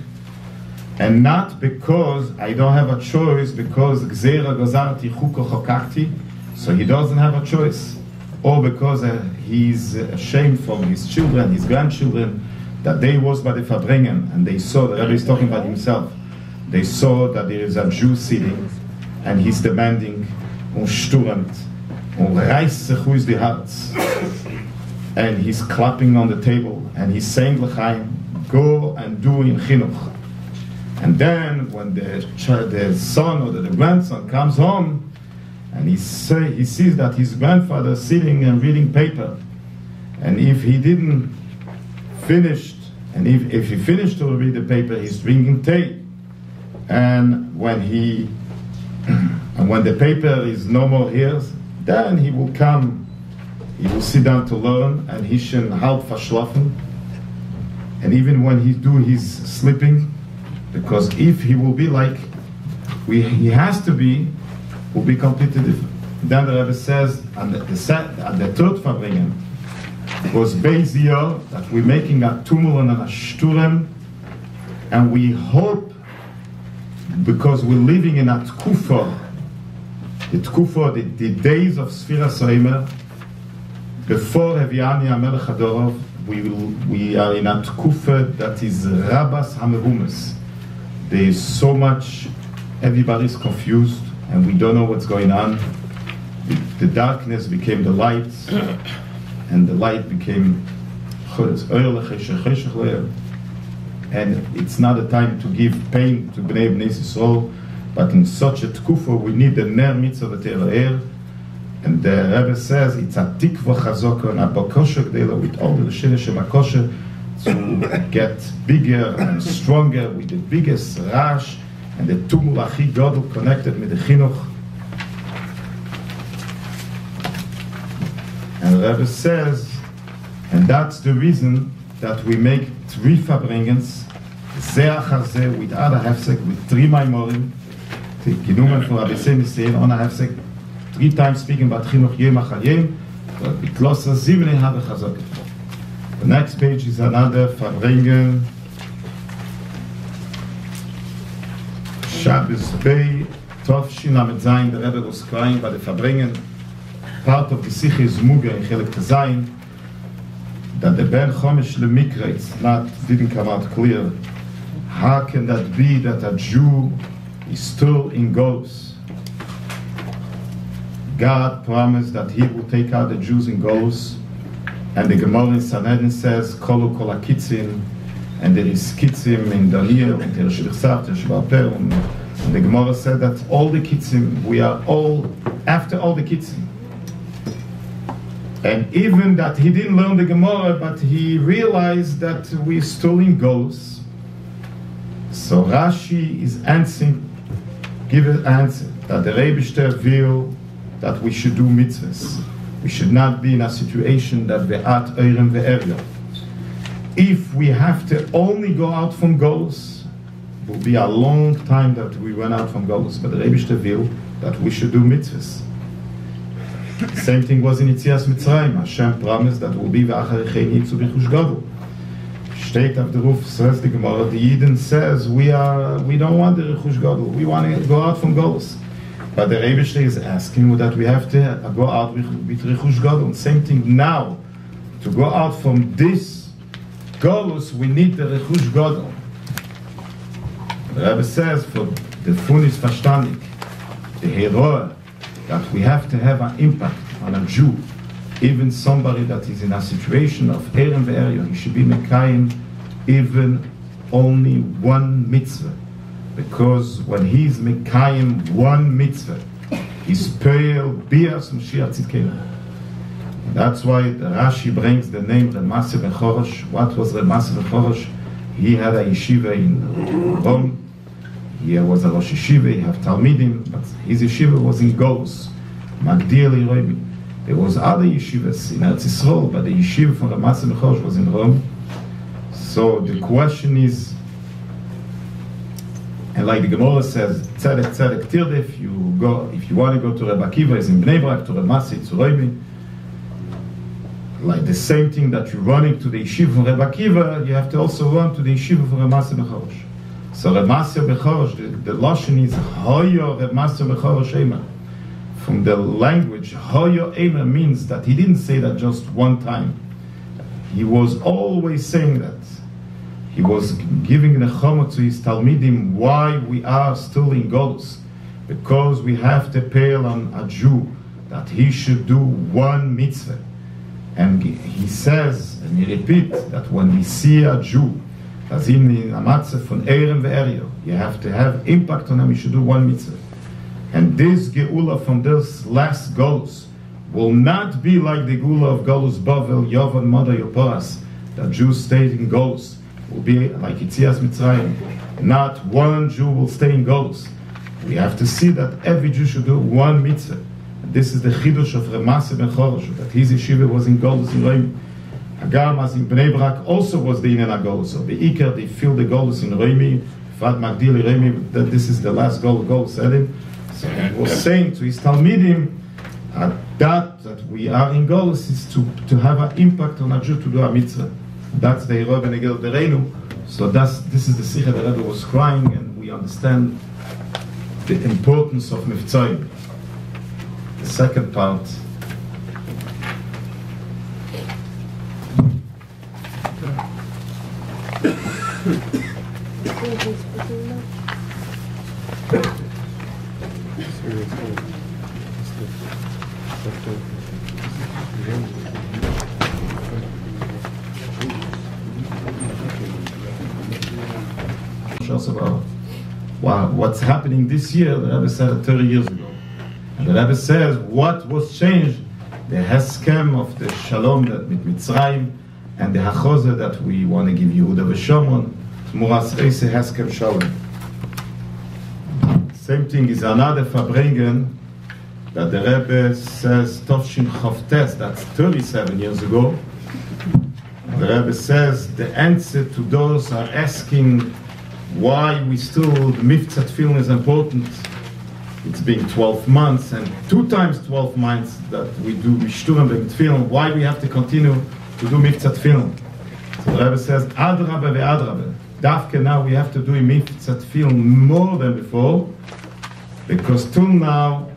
Speaker 2: and not because I don't have a choice, because Gzeira Gozarti Chuko Chokakti, so he doesn't have a choice, or because he's ashamed from his children, his grandchildren, that they was by the Verbringen, and they saw, the Rebbe is talking about himself, they saw that there is a Jew sitting, and he's demanding, stürmt, reißt sich aus die Herz, and he's clapping on the table, and he's saying l'chaim, go and do in chinuch. And then when the son or the grandson comes home, and he sees that his grandfather is sitting and reading paper, and if he didn't finish, and if he finished to read the paper, he's drinking tea, and when the paper is no more here, then he will come, he will sit down to learn, and he should halb verschlafen, and even when he do his sleeping, because if he will be like he has to be, will be completely different. Then the Rebbe says, and the third Verbringen was Beis Year, that we're making a tumul and a shturem, and we hope, because we're living in a tkufa, the days of Sfira Soimer, before Heviani HaMelech HaDorov, we are in a tkufa that is Rabas HaMehumes. There is so much, everybody's confused, and we don't know what's going on. The darkness became the light, and the light became, and it's not a time to give pain to Bnei Yisrael, but in such a tkufa we need the ner mitzvah v'te'er. And the Rebbe says it's a tikva chazaka and a bakosha gdela, with all the shinish and makosha, to get bigger and stronger with the biggest rash and the tumul achi gadol connected with the chinuch. And the Rebbe says, and that's the reason that we make 3 Verbringens, ze achar ze, with other hefsek, with 3 maimorim, genommen von Rabbi Semisel, on a hefsek, 3 times speaking about chinuch yem achar yem, but with losa 7 have a chazak. The next page is another Verbringen, Shabbos Bey, Tov Shin Lamed Zayin. The Rebbe was crying by the Verbringen, part of the Sikh is Muga in Chelik Zayin, that the Ben Chomesh Lemikra didn't come out clear. How can that be that a Jew is still in Golus? God promised that He will take out the Jews in Golus, and the Gemara in Sanhedrin says, Kolu kol ha-kitzim, and there is kitzim in Daniel, and there is Shlichsav, there is Shvalper, and the Gemara said that all the kitzim, we are all after all the kitzim. And even that he didn't learn the Gemara, but he realized that we're still in Golus. So Rashi is answering, give an answer, that the Rebishter will that we should do mitzvahs. We should not be in a situation that we're at Eirem ve'Erya. If we have to only go out from Golus, it will be a long time that we run out from Golus. But the Rebishter will that we should do mitzvahs. The same thing was in Yitzias Mitzrayim. Hashem promised that will be ve'acharechein yitzu b'chush gadol. Steht auf the roof, says the Gemara, the Yidden says, we don't want the Rechush Gadol, we want to go out from Golus. But the Rebbe is asking that we have to go out with Rechush Gadol. Same thing now. To go out from this Golus, we need the Rechush Gadol. The Rebbe says, for the Funis Verstandig, the Hero, that we have to have an impact on a Jew. even somebody that is in a situation of Eren ve'Eryo, he should be Mekayim even only one mitzvah. Because when he's Mekayim one mitzvah, he's Peil Bias Moshiach Tzidkenu. That's why the Rashi brings the name Reb Masya ben Chorosh. What was Reb Masya ben Chorosh? He had a yeshiva in Rome. He was a Rosh Yeshiva, he had Talmidim, but his yeshiva was in Golus, Magdir Liroimi. There was other yeshivas in Eretz Yisrael, but the yeshiva from Reb Masya ben Chorosh was in Rome. So the question is, and like the Gemara says, Tzedek Tzedek Tirde, if you want to go to Reb Akiva, is in Bnei Brak, to Reb Masya, it's Roimi. Like the same thing that you're running to the yeshiva from Reb Akiva, you have to also run to the yeshiva from Reb Masya ben Chorosh. So Reb Masya ben Chorosh, the Lashon is Hoyo Reb Masya ben Chorosh Eimer. From the language, Hoyo Eimer means that he didn't say that just one time. He was always saying that. He was giving nechama to his Talmidim why we are still in Golus. Because we have to pale on a Jew that he should do one mitzvah. And he says, and he repeats, that when we see a Jew, as in a matzah von Eren ve'Eryo, you have to have impact on him, you should do one mitzvah. And this Geula from this last Golus will not be like the Geula of Golus Bavel, Yovan, Mother, Yoporas, that Jews stayed in Golus. Will be like Yitzias Mitzrayim. Not one Jew will stay in Golus. We have to see that every Jew should do one mitzvah. And this is the chidush of Reb Masya ben Chorosh, that his yeshiva was in Golus in Roim. Agam as in Bnei Brak also was the Inen Golus. So the Iker, they feel the Golus in Roimi, Fad Magdili Roimi, that this is the last Golus Elim. So he was saying to his Talmidim that we are in Golus is to have an impact on a Jew to do a mitzvah. That's the Hero Benegel Dereinu. So this is the Sikha the Rebbe was crying, and we understand the importance of Mivtzoim. The second part. About what's happening this year, the Rebbe said it 30 years ago. And the Rebbe says, what was changed? The Heskem of the Shalom that with Mitzrayim, and the Hachoze that we want to give Yehuda v'Shomron, Tmuras Reise Heskem Shalom. Same thing is another Fabringen that the Rebbe says, Tovshin Chavtes, that's 37 years ago. The Rebbe says, the answer to those are asking why we still, the Miftzat film is important. It's been 12 months, and 2 times 12 months that we do Mishturim B'Tfilin. Why we have to continue to do Miftzat film? So the Rebbe says, Adrabe ve'adrabe. Dafke now we have to do Miftzat film more than before, because till now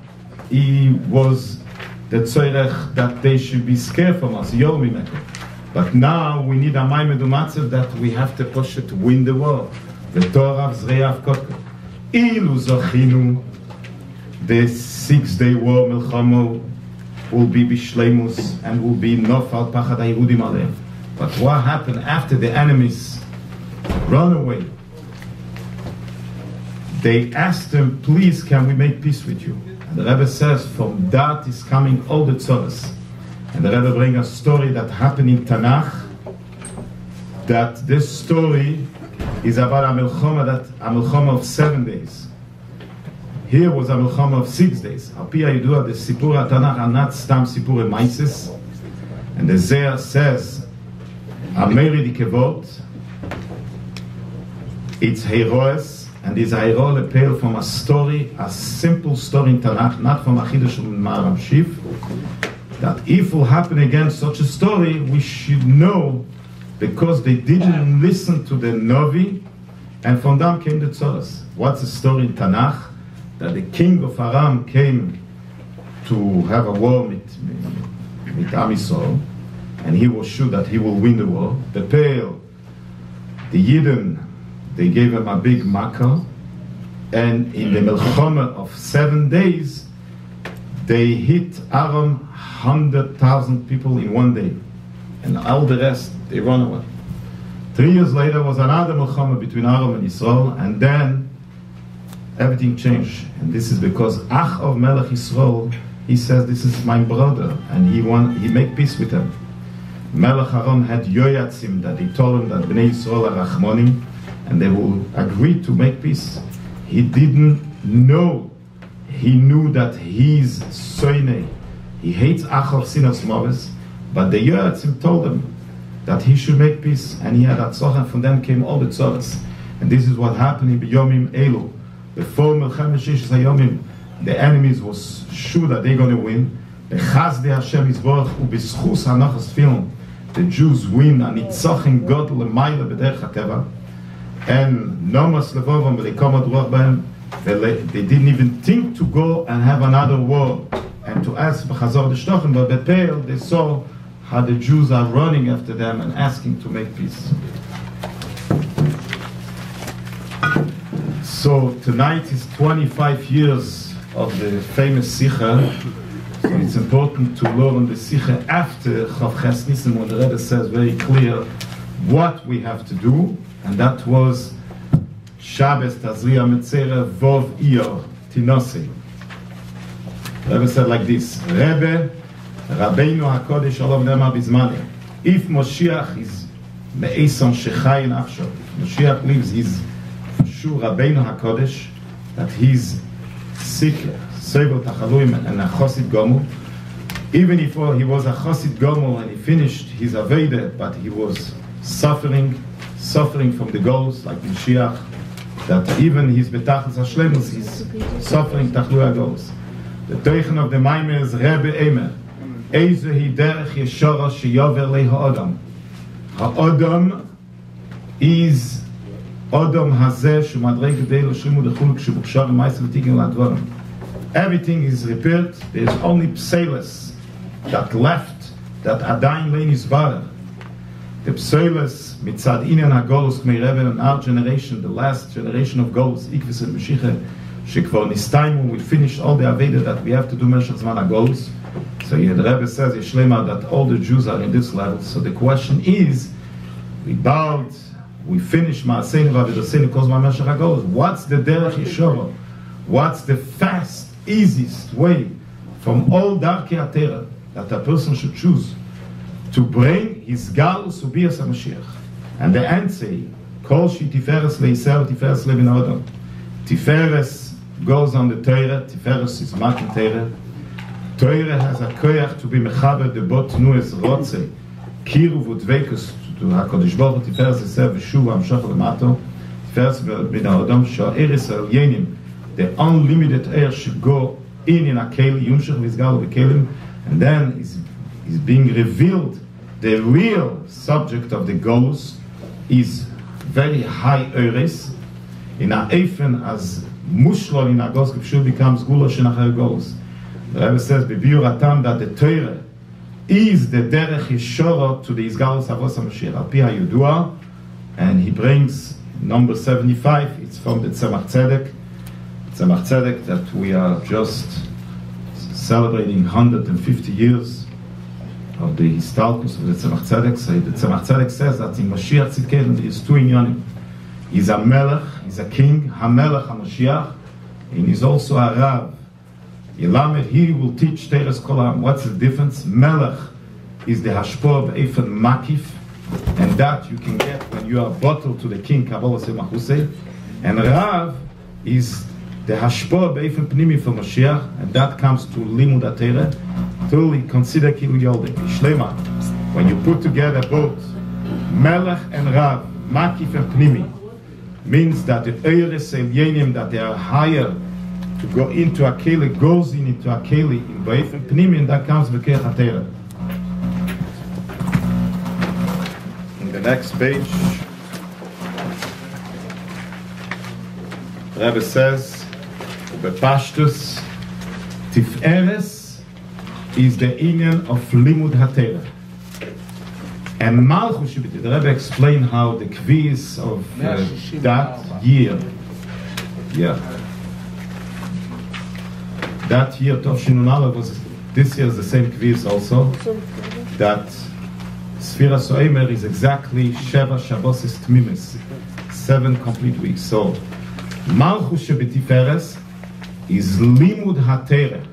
Speaker 2: he was the tzorech that they should be scared from us, Yormimeko. But now we need a Maimed Umatzev that we have to push it to win the war. The Torah of Zreyav Kotko. Ilu Zochinu, the 6-day war, Milchamo, will be Bishleimus and will be Nofal Pachad HaYehudim Aleim. But what happened after the enemies run away? They asked them, please, can we make peace with you? And the Rebbe says, from that is coming all the tzoras. And the Rebbe brings a story that happened in Tanakh, that this story is about a milchama of 7 days. Here was a milchama of 6 days. Al pi hayidua, the Sipur HaTanakh are not stam Sipur Maises. And the Zohar says, Ameri Dikevot, it's heroes, and it's a hero lepel from a story, a simple story in Tanakh, not from a Chidush Maram Shif, that if it will happen again such a story, we should know, because they didn't listen to the Novi, and from them came the Tzoras. What's the story in Tanakh? That the king of Aram came to have a war with Am Yisrael, and he was sure that he will win the war. The Pale, the Yidden, they gave him a big makkah, and in the Melchama of 7 days, they hit Aram 100,000 people in one day. And all the rest, they run away. 3 years later was another milchama between Aram and Israel, and then everything changed. And this is because Ach of Melech Israel, he says, this is my brother, and he make peace with him. Melech Aram had yoyatzim that he told him that Bnei Yisrael are Rachmonim, and they will agree to make peace. He didn't know. He knew that he's soine. He hates Achav Sinas Moves, but the yoyatzim told him that he should make peace, and he had atzach, and from them came all the tzoras. And this is what happened in B'yomim Elu. Before Melchem Shishis HaYomim, the enemies was sure that they're going to win. B'chazde Hashem Yisborach u'b'schus hanachas film, the Jews win, and nitzachim God l'mayla b'derech hateva. And nomas levovam v'leikomad ruach b'hem, they didn't even think to go and have another war and to ask b'chazor d'shtochen, but b'peil they saw how the Jews are running after them and asking to make peace. So tonight is 25 years of the famous Sikha. So it's important to learn the Sikha after Chav Ches ניסן, when the Rebbe says very clear what we have to do, and that was Shabbos Tazria Metzera Vov Iyar Tinose. The Rebbe said like this: Rebbe Rabbeinu HaKodesh Shalom Nemar Bizmane. If Moshiach is Me'eson Shechayin Achshav, if Moshiach lives, he's for sure Rabbeinu HaKodesh, that he's sick, Sevel Tachaluim, and a Chosid Gomel. Even if he was a Chosid Gomel and he finished his Aveda, but he was suffering from the goals, like Moshiach, that even his Betachlis HaShlemus, he's suffering Tachlui HaGolos. The Teichen of the Maimer is Rebbe Eimer. Eizehi derech yeshara sheyover lei ha'odam. Ha'odam is Odom hazeh shumadrei gedei l'shlimu d'chulu k'shebukshar ma'aseh v'tigin l'advarim. Everything is repaired. There is only pseles that left, that adayin lein yisbarach. The pseles mitzad inyan ha'golus k'mei Rebbe in our generation, the last generation of golus, ikvis and Mashiach, shekvar nistaimu, we finished all the aveda that we have to do meshach zman ha'golus. So the Rebbe says, Yishlema, that all the Jews are in this level. So the question is, we bowed, we finished Ma'aseinu v'avidoseinu kol zman meshach ha'golus. What's the derech yeshara? What's the fast, easiest way from all darkei hatera that a person should choose to bring his galus u'bias HaMashiach? And the answer, kol shi tiferes le'Yisrael, tiferes le'bnei Adam. Tiferes goes on the Torah, tiferes is matan Torah. Torah has a koyach to be mechaber the bot nues rotze kiruv udveikus to HaKadosh Baruch Hu tiferes eser v'shuva amshach lemato tiferes b'nei Adam sha'eres elyenim, the unlimited air should go in a keli yumshach v'izgalu v'kelim, and then is being revealed. The real subject of the golus is very high eres in a eifen as mushlol in a gos k'pshur becomes gula shenacher golus. The Rebbe says, B'biur Atam, that the Torah is the derech yeshara to the Izgalus Avos HaMashiach, Al Pi HaYudua, and he brings number 75, it's from the Tzemach Tzedek, that we are just celebrating 150 years of the Histalkus of the Tzemach Tzedek. So the Tzemach Tzedek says that in Mashiach Tzidkenu there is two inyanim. He's a melech, he's a king, HaMelech HaMashiach, and he's also a Rav. Yelamed, he will teach Teres Kolam. What's the difference? Melech is the hashpor b'eifen makif, and that you can get when you are bottled to the king, Kabbalah Semachusei. And Rav is the hashpor b'eifen pnimi for Moshiach, and that comes to Limud HaTorah, totally consider Kilu Yoldek. Shlema, when you put together both Melech and Rav, makif and pnimi, means that the Eires Elyenim, that they are higher to go into a keli, goes into a keli in Ba'efim Pnimi, and that comes B'keach HaTorah. In the next page, the Rebbe says, B'pashtus, Tiferes is the inyan of Limud HaTorah. And Malchus, the Rebbe explained how the kviz of that year, that year, Tovshinunala, was this year is the same kviz also, that Sfira Soemer is exactly Sheva Shabbosis Tmimis, 7 complete weeks. So, Malchus Shebetiferes is Limud HaTereh,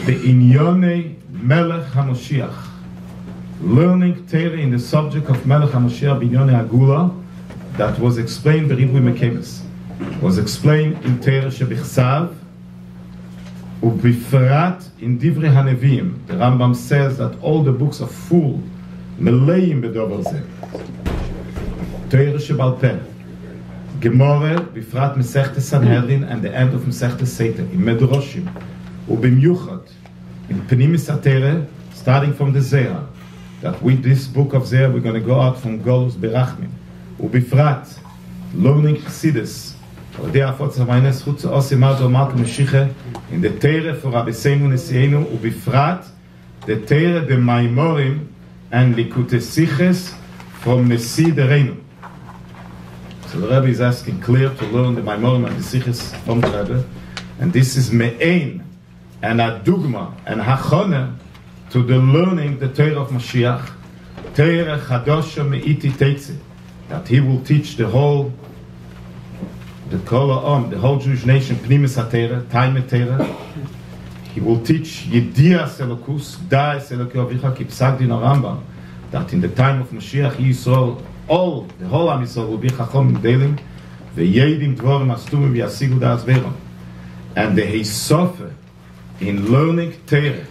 Speaker 2: Be'inyonei Melech HaMoshiach, learning Tereh in the subject of Melech HaMoshiach B'inyonei Agula, that was explained Beribui Mekemes, was explained in Tereh Shebichsav, Ubifrat in Divrei HaNeviim. The Rambam says that all the books are full, Meleim Bedover Zeh. Tereh Shebal Peh, Gemore, Bifrat Mesechtes Sanhedrin, and the end of Mesechtes Seiter, in Medrashim, Ubimiuchad, in Penimis HaTereh, starting from the Zohar, that with this book of Zohar we're going to go out from Golus Berachmin. Ubifrat, learning Chassidus, in the Tereh for Rabbi Seinu Nesienu, Ubifrat, the Tereh, the Maimorim, and Likutei Siches from Nesi Dereinu. So the Rebbe is asking clear to learn the Maimorim and the Siches from the Rebbe, and this is Me'ein and a Dugma and Hachone to the learning the Torah of Mashiach, Tereh Chadosha Me'iti Teitze, that he will teach the whole Jewish nation, Pnimis HaTereh, Taime Tereh. He will teach Yedias Elokus, Da'es Eloku Avicha, Ki Psak Din HaRambam, that in the time of Mashiach, Yisrael, the whole Am Yisrael will be Chachom Gedolim, Ve'yedim Dvorim Astumim V'yasigu Da'as Veron. And the Heisofe, in learning Tereh,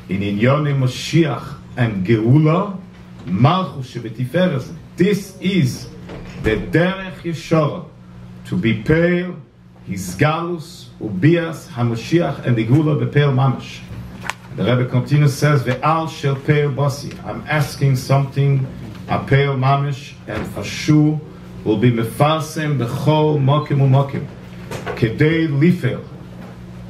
Speaker 2: in Inyone Mashiach and Geula, Malchus Shebetiferes. This is the Derech Yeshorah, to be pale, his galus, ubias, Hamashiach, and the Geula bepeil mamash. The Rebbe continues, says, Ve'al shel peil basi. I'm asking something, a peil mamash, and for sure will be mefarsem bechol mokim umokim. Kedei lifel,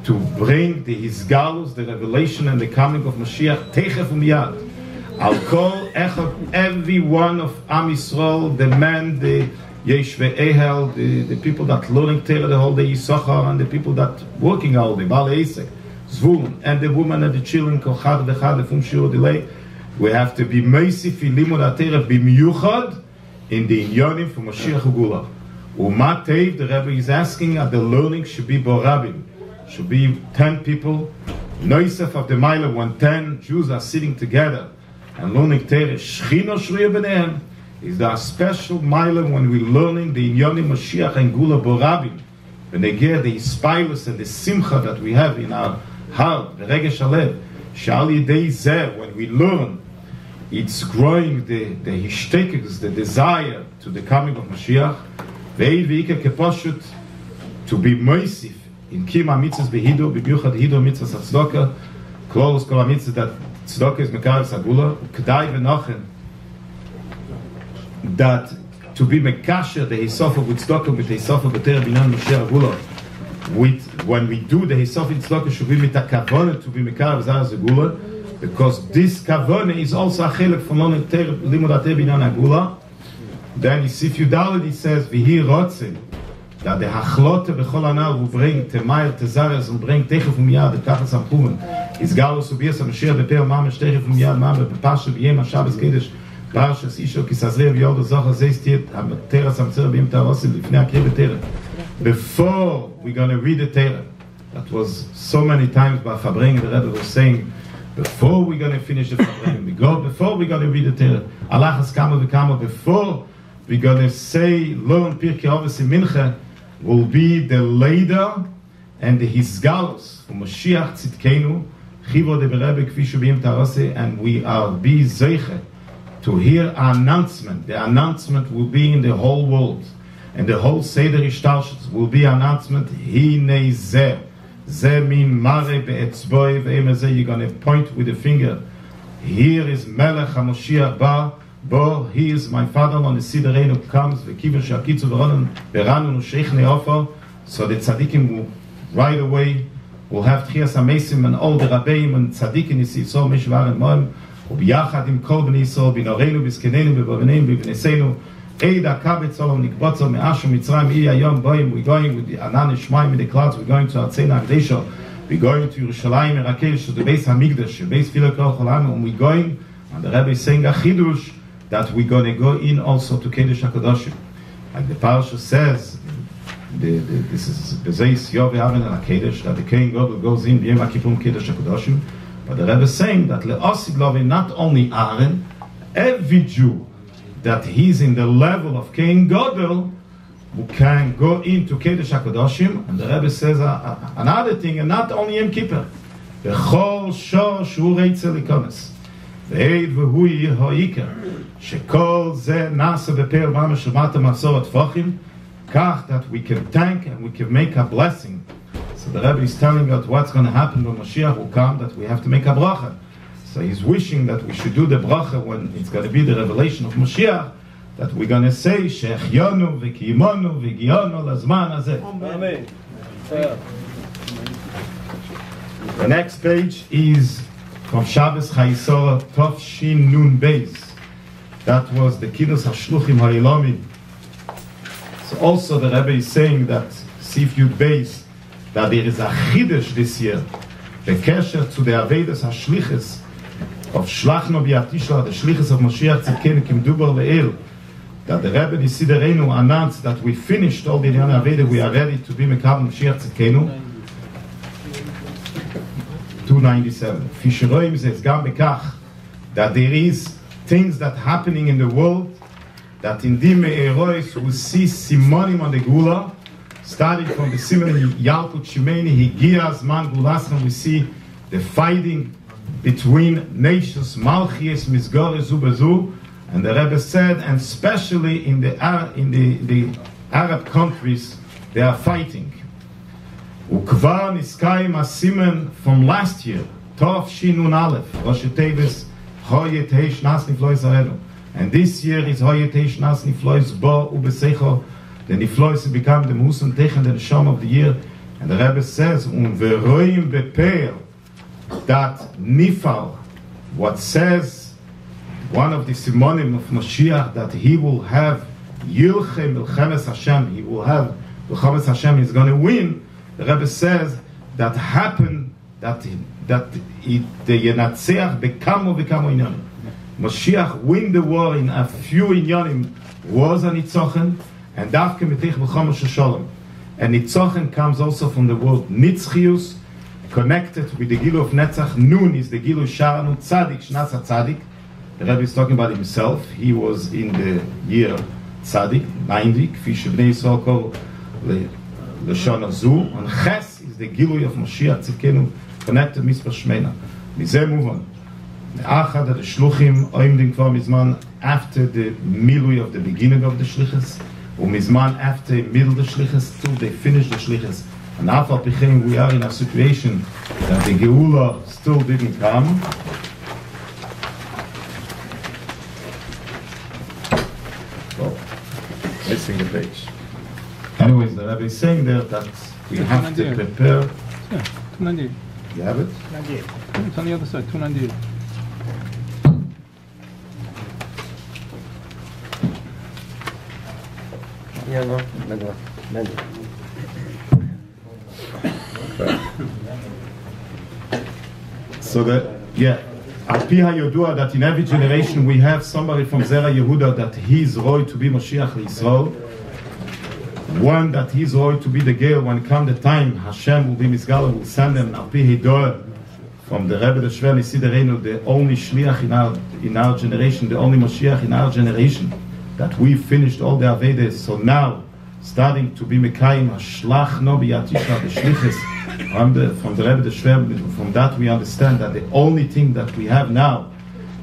Speaker 2: to bring the Hisgalus, the revelation and the coming of Mashiach, Techef umiyad. I'll call every one of Am Yisrael, the men, the Yeshve Ehel, the people that learning Torah the whole day, Yisachar, and the people that working all day, Bale Esek, Zvulun, and the women and the children, Kochad Vechad, Lefum Shiro delay. We have to be Meisif in Limud HaTorah, be Miuchad in the Inyonim for Mashiach Ugula. Umatev, the Rebbe is asking, that the learning should be Borabim. Should be 10 people. Noisef of the Mila, when 10 Jews are sitting together and learning Torah, Shechino Shruya B'nehem, is there a special Mila when we're learning the Inyonim Mashiach and Gula Borabim, when they get the Ispilus and the Simcha that we have in our heart, the Regesh Alev, Shal Yidei Zeh, when we learn, it's growing the Hishtekes, the desire to the coming of Mashiach, Ve'id Ve'ika Keposhut, to be Moisif, in Kima mitzvahs behidu, b'miuchad hidu mitzvahs tzedakah, close kol mitzvahs that tzedakah is mekarev sagula, k'dai v'nochen, that to be mekasher the hisofa with tzedakah with the hisofa b'tereh binan Mashiach agula, when we do the hisofa in tzedakah should be mit a kavona to be mekarev zar sagula, because this kavona is also a chelek from limud HaTorah binan agula. Then in Sif Yudalad he says v'hi rotzeh, that the Hachlote bechol anal will bring Temayr Tezares will bring Techef umiyad the Kachas Amchumen is Galus Ubias Mashiach bepeil mamash Techef umiyad mamash bepasha b'yem Shabbos Kedesh Parshas Isho Kisazrei v'yod Zohar Zeistiyet Teras Amtzer b'yem Tarosim Lifnei Akriv Tereh. Before we're going to read the Tereh, that was so many times by Fabring, the Rebbe was saying, before we're going to finish the Fabring, before we're going to read the Tereh, Allah has kama v'kama, before we're going to say, learn Pirkei Avos in Mincha, will be the leader and the Hisgalus for Mashiach Tzidkenu, Chivo de Berebe Kvishu B'yim Tarose, and we are be Zeiche to hear an announcement. The announcement will be in the whole world, and the whole Seder Ishtarshus will be announcement. Hinei Zeh, Zeh mean Mare Be'etzboi Ve'emezeh. You're going to point with the finger. Here is Melech HaMoshiach Ba. Bo, he is my father on the Sidereinu comes, V'kiver Shakitzu V'ronan Beranu Sheikh Neofer. So the tzaddikim will right away will have Tchias HaMesim and all the Rabbeim and tzaddikim Yisrael Mishvar and Moim U'biyachad im Kol B'nei Yisrael B'noreinu B'zkeneinu B'baveneinu B'vneseinu Eida Kabetz Olam Nikbotzo Me'ashu Mitzrayim Iyayom Boim. We're going with the Anan Ishmaim in the clouds. We're going to Artzena Akdesho we're going to Yerushalayim and Rakesh, to the Beis HaMikdash, the Beis Tfilah Kol Cholam, and we're going, and the Rebbe is saying a chidush, that we're going to go in also to Kodesh HaKadoshim. Like the Parsha says, this is Bezeis Yov Aaron and HaKadosh, that the Kohen Gadol goes in, B'yom HaKippum Kodesh HaKadoshim, but the Rebbe is saying that Le'osid Lovin, not only Aaron, every Jew, that he's in the level of Kohen Gadol, who can go into Kodesh HaKadoshim, and the Rebbe says another thing, and not only Yom Kippur, B'chol shor shu reitzel ikones, v'eid v'hu yir ha'ikar, shekol ze nasa b'peil mama shemata masorat fochim, kach that we can thank and we can make a blessing. So the Rebbe is telling us what's going to happen when Mashiach will come, that we have to make a bracha. So he's wishing that we should do the bracha when it's going to be the revelation of Mashiach, that we're going to say, She'echyonu v'kiyimonu v'giyonu lazman hazeh.
Speaker 1: Amen.
Speaker 2: The next page is from Shabbos Chayisora Tov Shin Nun Beis. That was the Kiddush HaShluchim HaIlomim. So also the Rebbe is saying that Sif Yud Beis, that there is a Chiddush this year, the Kesher to the Avedas HaShlichus of Shlachno B'Yatishla, the Shlichus of Moshiach Tzidkenu Kim Dubar Le'el, that the Rebbe Nisiderenu announced that we finished all the Inyan Aveda, we are ready to be Mekabel Moshiach Tzidkenu. 297. Fisheroim says Gam Bekach, that there is things that happening in the world, that in Dime Erois we see Simonim on the Gula, starting from the Simon Yalkut Shimeni, Higia Zman Gulaschem, we see the fighting between nations, Malchies, Mizgore, Zubezu, and the Rebbe said, and especially in the Arab countries, they are fighting. Ukvar Niskayim Asimen from last year, Tov Shinun Aleph, Rosh Tevis, Hoyet Heish Nas Niflois Arenu. And this year is Hoyet Heish Nas Niflois Bo Ubesecho, the Niflois become the Muslim Techen, the Nisham of the year. And the Rebbe says, Veroim Bepeil, that Nifal, what says one of the Simonim of Mashiach, that he will have Yilchem Milchemes Hashem, he will have Milchemes Hashem, he's going to win. The Rebbe says that happened, that the Yenatzeach bekamo inyanim. Mashiach win the war in a few inyanim, was a nitzochen, and dafke mitich b'chomer shalom. And nitzochen comes also from the word nitzchius, connected with the Gilu of Netzach. Nun is the Gilu Sharanu Tzadik, Shnasa Tzadik. The Rebbe is talking about himself. He was in the year Tzadik, 90, Kfi Shebnei Yisrael Kol Lashon Azu. And Ches is the Gilu of Moshiach Tzidkenu, connected Mitzvah Shmena. Mizeh move on. The Achad, the Shluchim, Oimdim Kvar Mizman, after the Milui of the beginning of the Shlichus, or Mizman after middle of the Shlichus, till they finish the Shlichus. And after we are in a situation that the Geula still didn't come. Oh, missing the page. Anyways, the Rebbe is saying there that we have to prepare.
Speaker 3: Yeah, 298.
Speaker 2: You have it?
Speaker 3: It's on the other side, 298.
Speaker 1: Yeah, no, Mendel.
Speaker 2: So that, yeah, Al-Pi HaYodua, that in every generation we have somebody from Zera Yehuda that he's roy to be Mashiach Yisrael. One that he's roy to be the Geil. When come the time, Hashem will be Mizgal, will send them Al-Pi HaYodua from the Rebbe the Shver Nisiderenu, the only Shliach in our generation, the only Mashiach in our generation, that we finished all the Avedes. So now, starting to be Mekayim, Hashlach no b'yatisha, the Shlichus, from the Rebbe the Shver, from that we understand that the only thing that we have now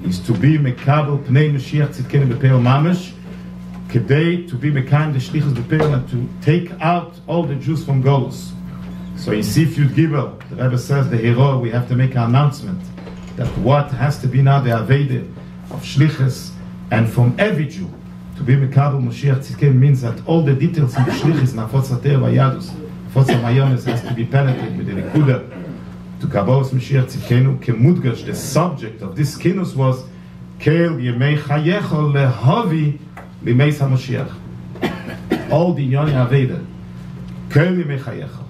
Speaker 2: is to be Mekabel Pnei Mashiach Tzidkenu B'Peil Mamash, Kedei, to be Mekayim the Shlichus B'Peil, and to take out all the Jews from Golus. So in Sif Yud Gibel, the Rebbe says, the hero, we have to make an announcement that what has to be now the Avede of Shlichus, and from every Jew, to be Mekabel Moshiach Tzidkenu means that all the details in the Shlichus, Nafotz Ater Vayadus, Nafotz Mayones has to be penetrated with the Nekuda, to Kabbalas Moshiach Tzidkenu, Kemudgash, the subject of this Kinus was, Keil Yemei Chayecho Lehavi Limeis HaMoshiach. All the Yoni Aveda, Keil Yemei Chayecho.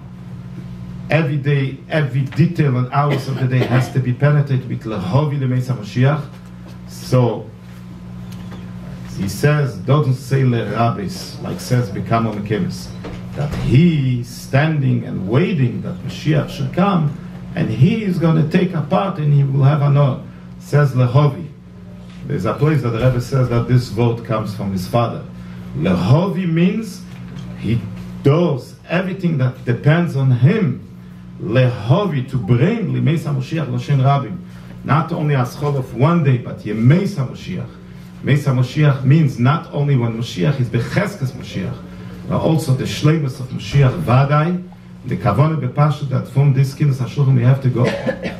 Speaker 2: every day, every detail and hours of the day has to be penetrated with lehovi lemeis HaMashiach. So he says, doesn't say lerabis, like says Bekamo Mekeves, that he is standing and waiting that Mashiach should come, and he is going to take a part and he will have honor. Says lehovi. There's a place that the Rebbe says that this word comes from his father. Lehovi means he does everything that depends on him. Lehovi, to bring Limeis HaMashiach L'Shen Rabim. Not only a schol of one day, but Yemeis HaMashiach. Yemeis HaMashiach means not only when Mashiach is Becheskes Mashiach, but also the Shleimus of Mashiach Vadai. The Kavone Bepashu, that from this Kinus HaShulchan we have to go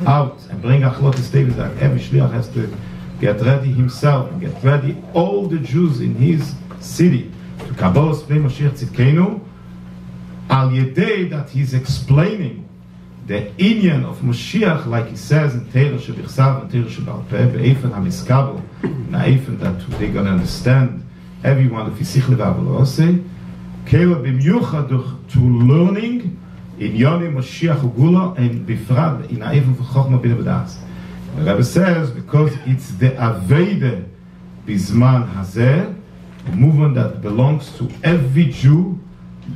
Speaker 2: out and bring Achlotis David, that every Shliach has to get ready himself and get ready all the Jews in his city to Kabbalah Pnei Mashiach Tzidkenu, al yedei that he's explaining the inyan of Mashiach, like he says in Teirah Shebichsav and Teirah Shebal Peh, be'efen hamiskabel, na'efen that they're going to understand everyone of Yisichli v'Avolosei, Kela b'miuchad to learning in Yoni Mashiach Ugula and Bifrad in Ha'efen v'Chochma b'Nei B'das. The Rebbe says because it's the Aveda Bizman Hazeh, a movement that belongs to every Jew,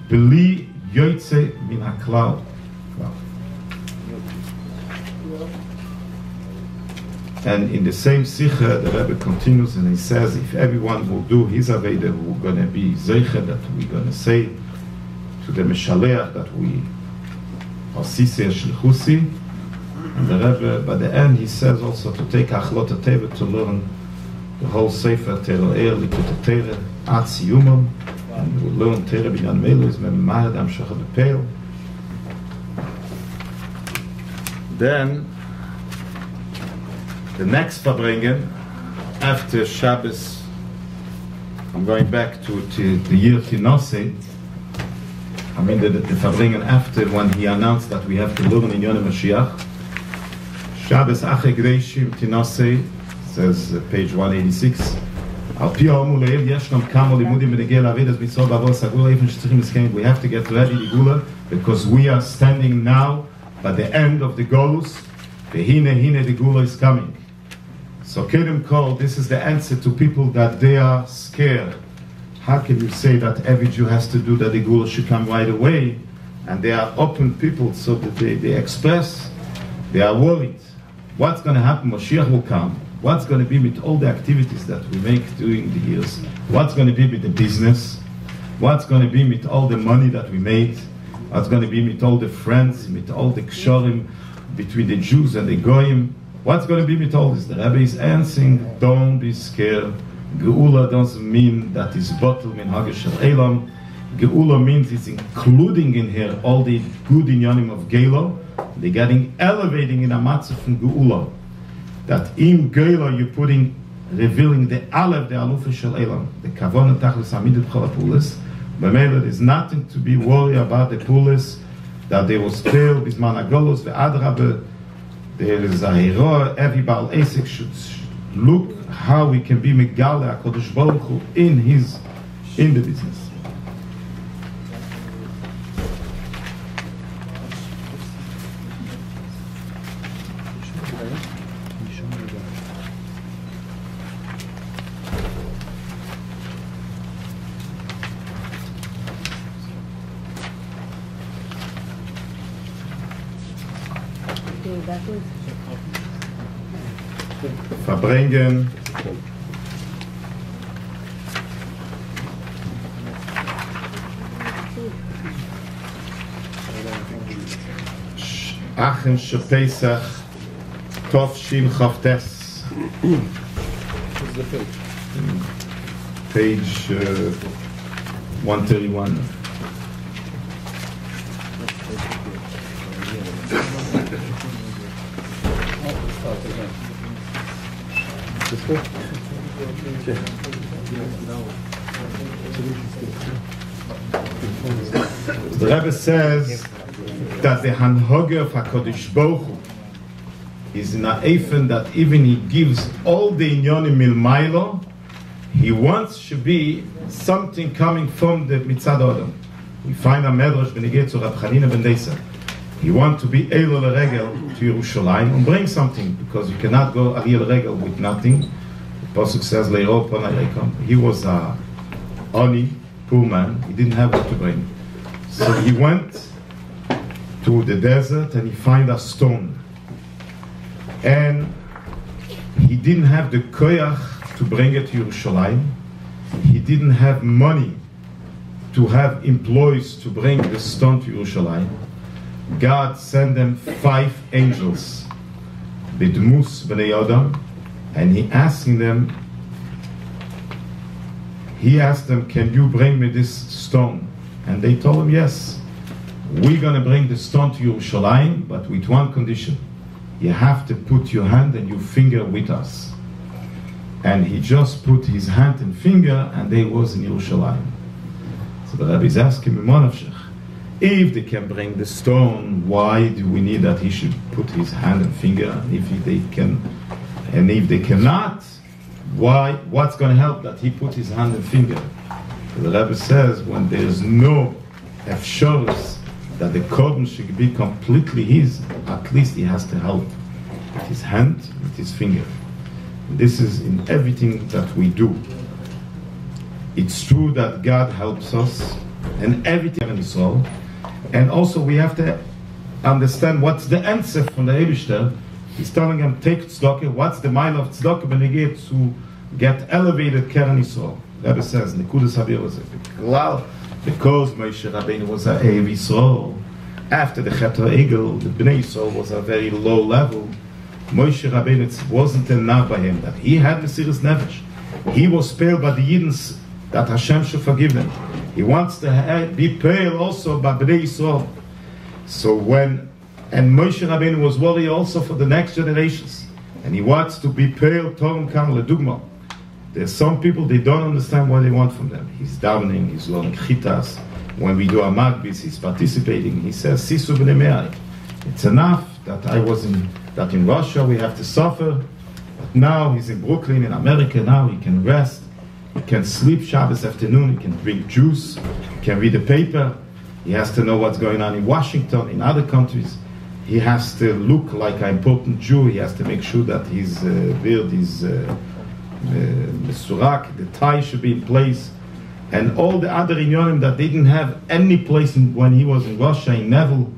Speaker 2: Beli Yoitze Min HaKlal. And in the same Sikha, the Rebbe continues and he says, if everyone will do his Aveda, we're going to be Zeicha, that we're going to say to the Meshaleach that we are Sisei Shlichusi. And the Rebbe, by the end, he says also to take Achlot HaTeva to learn the whole Sefer Tero'er, Likut HaTeirah, Ad Siyumam, and we'll learn Teirah B'Yan Melos, Memar Adam Shachar B'Peil. Then, the next Farbrengen, after Shabbos, I'm going back to the year Tinose. I mean the Farbrengen after when he announced that we have to learn in Yonah Mashiach. Shabbos Ache Gdeishim Tinose, says page 186. Al pi ha'omu le'el yeshnam kamo limudim b'negei la'avedas mitzvot b'avor sagula even sh'tzrichim eskeim. We have to get ready Gula because we are standing now by the end of the Golus. Hine the Gula is coming. So Kedem Kol, this is the answer to people that they are scared. How can you say that every Jew has to do that the Gula should come right away? And they are open people so that they express, they are worried. What's going to happen? Moshiach will come. What's going to be with all the activities that we make during the years? What's going to be with the business? What's going to be with all the money that we made? What's going to be with all the friends, with all the kshorim between the Jews and the Goyim? What's going to be with all this? The Rebbe is answering, don't be scared. Geula doesn't mean that it's bottle min hagashel elam. Geula means it's including in here all the good inyanim of Gelo. They're getting elevating in a matzah from Geula. That in Geula you're putting, revealing the Aleph, the Alufa Shel Elam, the Kavon and Tachlis Hamidut Chol HaPulis. B'meila there's nothing to be worried about the Pulis, that they will spell Bisman HaGolos, the Adrabe, there is a hero, every Baal Esek should look how we can be Megale HaKadosh Baruch Hu in the business. Verbringen Achen Shepesach Tov Shin Chavtes, page 131. The Rebbe says that the Hanhoge of HaKadosh Baruch Hu is in a Eifen that even he gives all the Inyonim Milmailo, he wants to be something coming from the Mitzad Adam. We find a Medrash Benegei to Rab Chanina ben Deisa He wanted to be Eilo L'Regel to Yerushalayim and bring something, because you cannot go Aliyah L'Regel with nothing. The Pasuk says, Le'ro Panay Leikom. He was a Oni, poor man. He didn't have what to bring. So he went to the desert and he found a stone. And he didn't have the koyach to bring it to Yerushalayim. He didn't have money to have employees to bring the stone to Yerushalayim. God sent them 5 angels, B'dmus b'nei Adam, and he asked them, can you bring me this stone? And they told him, yes, we're going to bring the stone to Yerushalayim, but with one condition. You have to put your hand and your finger with us. And he just put his hand and finger, and they was in Yerushalayim. So the Rebbe is asking me, if they can bring the stone, why do we need that he should put his hand and finger? And if they can, and if they cannot, why? What's going to help that he put his hand and finger? The Rebbe says, when there is no efshorus that the korban should be completely his, at least he has to help with his hand, with his finger. This is in everything that we do. It's true that God helps us and everything in Israel, and also we have to understand what's the answer from the Eibishter. He's telling him, take tzedakah. What's the mile of tzedakah when they get to get elevated Keren Yisrael? Rebbe says, Nekudas Havir was because Moshe Rabbeinu was a Eiv Yisrael. After the Chet HaEgel, the Bnei Yisrael was a very low level. Moshe Rabbeinu wasn't enough by him that he had Mesiras Nefesh. He was spared by the Yidden that Hashem should forgive them. He wants to be paid also by Bnei Yisrael. So and Moshe Rabbeinu was worried also for the next generations, and he wants to be paid Torah Kan Ledugma. There's some people, they don't understand what they want from them. He's davening, he's learning chitas. When we do a magbis, he's participating. He says, Sisu b'nei me'ai. It's enough that that in Russia we have to suffer. But now he's in Brooklyn, in America. Now he can rest. He can sleep Shabbos afternoon. He can drink juice. He can read the paper. He has to know what's going on in Washington, in other countries. He has to look like an important Jew. He has to make sure that his beard is Mesurak, the tie should be in place, and all the other inyonim that didn't have any place when he was in Russia, in Neville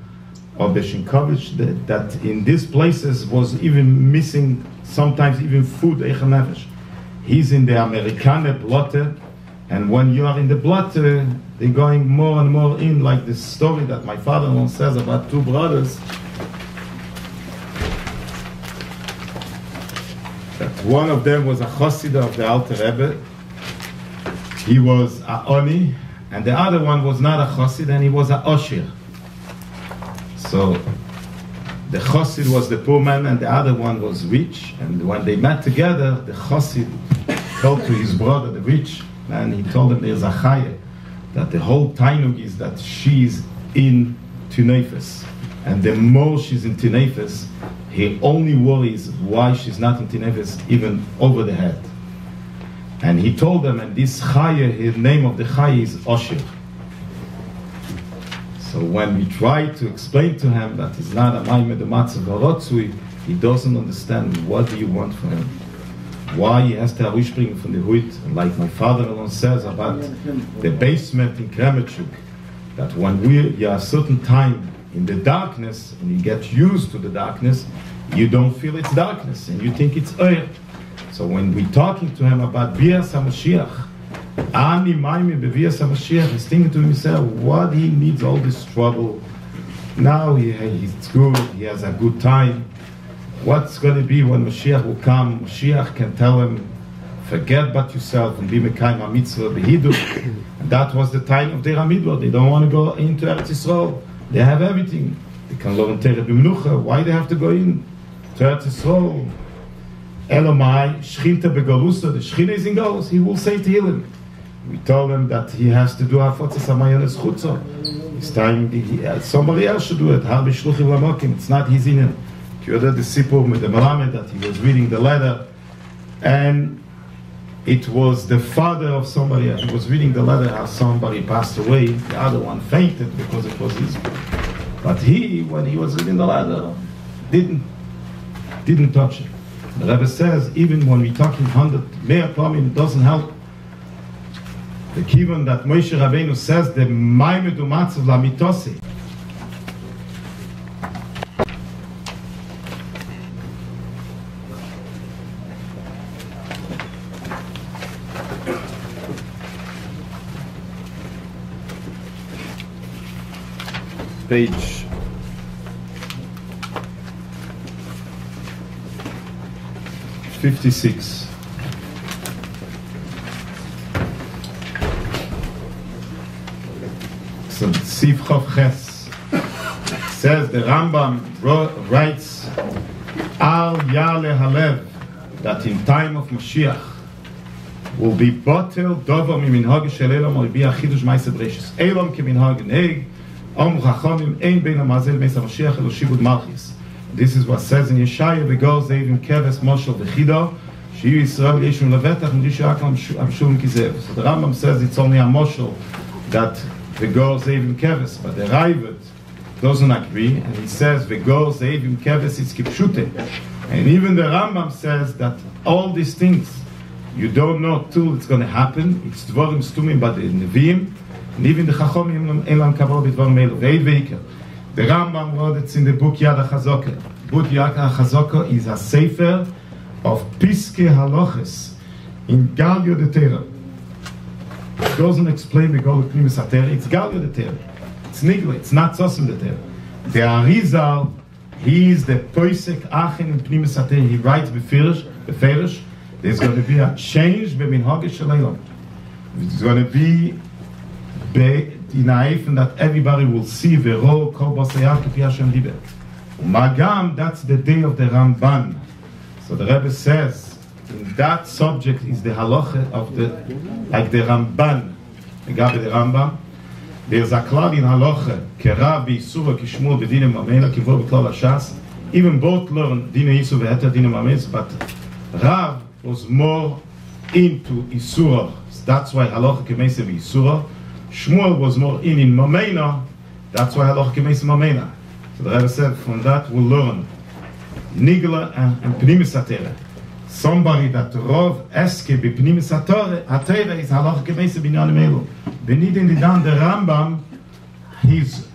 Speaker 2: or Beshinkovich, that in these places was even missing, sometimes even food, Eicha Nefesh. He's in the Amerikaner Blotte, and when you are in the Blotte, they're going more and more in, like this story that my father-in-law says about 2 brothers. One of them was a Chassid of the Alter Rebbe. He was a Oni, and the other one was not a Chassid, and he was a Oshir. So the Chassid was the poor man, and the other one was rich. And when they met together, the Chassid told to his brother, the rich man, he told him there's a Chaya, that the whole Tainug is that she's in Tunefes. And the more she's in Tunefes, he only worries why she's not in Tunefes, even over the head. And he told them, and this Chaya, his name of the Chaya is Oshir. So when we try to explain to him that it's not a Maimed Matzav Horotzui, he doesn't understand what do you want from him. Why he has to spring from the hood, like my father-in-law says about the basement in Kremetchuk, that when we are a certain time in the darkness, and you get used to the darkness, you don't feel it's darkness, and you think it's oil. So when we're talking to him about Bias HaMashiach, Ani Maimi Bevias HaMashiach, he's thinking to himself, what he needs all this trouble. Now he's good, he has a good time. What's going to be when Mashiach will come? Mashiach can tell him, forget about yourself and be Mekayim HaMitzvah Behidu. And that was the time of their Amidbar. They don't want to go into Eretz Yisrael. They have everything. They can learn Tereh B'Menucha. Why they have to go in to Eretz Yisrael? Elomai, Shchinte Begalusa, the Shchine is in Galus. He will say to him. We told him that he has to do Hafotzas HaMayones Chutza. It's time, somebody else should do it. Harbi Shluchim Lamokim. It's not his inyan. You heard the Sipur with the Melamed that he was reading the letter, and it was the father of somebody else. He was reading the letter how somebody passed away. The other one fainted because it was his. But he, when he was reading the ladder, didn't touch it. The Rebbe says, even when we're talking 100 mehr Pamim, it doesn't help. The kivan that Moshe Rabbeinu says, the Maimed u'matzav la'mitose. Page 56. So Sif Chof Ches says, the Rambam writes, Al Yale Halev, that in time of Mashiach will be botel dovo miminhag shel elam or be a chidush ma'aseh breshis. Elam keminhag neg, am chachamim ein bein hamazel meis Mashiach elo shibud malchis. This is what says in Yeshaya, V'gol zeivim keves moshel v'chido, shiyu Yisrael yeshum levetach m'rishu akam amshum kizev. So the Rambam says it's only a moshel that V'gol zeivim keves, but the Raavad doesn't agree, and he says V'gol zeivim keves it's kipshute. And even the Rambam says that all these things you don't know till it's going to happen. It's dvorim stumim by the Nevi'im, and even the Chachomim elam kabbalah b'dvarim elu. Ve'ed ve'iker. The Rambam wrote it in the book Yad HaChazokah. Book Yad HaChazokah is a sefer of Piske Haloches in Galio de Terra. It doesn't explain the Gol Pnimis HaTerra. It's Galio de Terra. It's Nigla. It's not Sosim de Terra. The Arizal, he is the Poisek Achen in Pnimis HaTerra. He writes beferish. There's going to be a change b'minhag shel. It's going to be in Haifen that everybody will see Vero Kol Bosayah Kipi Hashem Libe. Magam, that's the day of the Ramban. So the Rebbe says, in that subject is the halacha of the, like the Ramban, the Rambam. There's a klal in halacha, Kerav b'Yisura kishmur b'dinem mamela kivor b'klal hashas. Even both learn Dina Yisur v'heter Dina Mames, but Rav was more into Yisura. That's why halacha kemeise v'Yisura. Shmuel was more in Mamena, that's why halacha kemeise Mamena. So the Rebbe said, from that we'll learn Nigla and Pnimis HaTerra. Somebody that Rov eske b'Pnimis HaTerra is halacha kemeise b'inyanim elu. Benidin Lidan, the Rambam, he's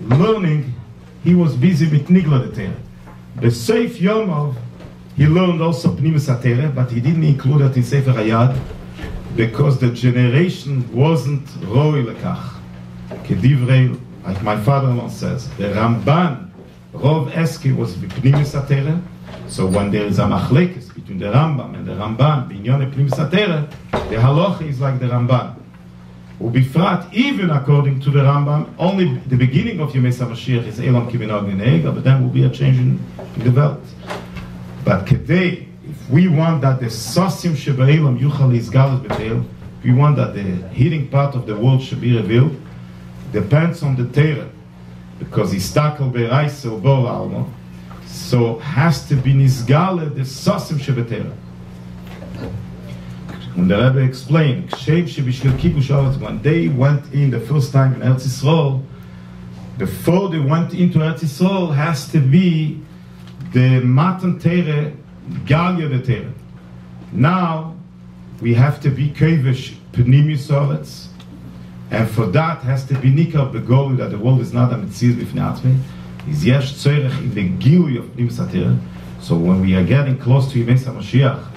Speaker 2: learning, he was busy with Nigla the Terra. The Seif Yomov, he learned also Pnimis HaTerra, but he didn't include it in Sefer Hayad, because the generation wasn't roi lekach. Kedivrei, like my father-in-law says, the Ramban, Rov Eski was Pnimis HaTerra, so when there is a machlekes between the Rambam and the Ramban, Binyan Pnimis HaTerra, the halacha is like the Ramban. Ubifrat, even according to the Rambam, only the beginning of Yemei Mashiach is Elam Kiminag Nenega, but then will be a change in the world. But today, if we want that the Sosim Shebe'elam Yuchal is Galat B'Teil, we want that the hidden part of the world should be revealed, depends on the Torah, because Istakel Be'Rais or Bor Almo, so has to be Nizgale the Sosim Shebe'Teil. And the Rebbe explained, when they went in the first time in Eretz Yisrael, before they went into Eretz Yisrael, has to be the Matan Tere, Galia de Tere. Now, we have to be Kevish Pnimis Oretz, and for that has to be Nikar Begolu, that the world is not a Metziz B'fnei Atzmei, is Yesh Tzorech in the Gilui of Pnimis HaTere. So when we are getting close to Yemei Mashiach,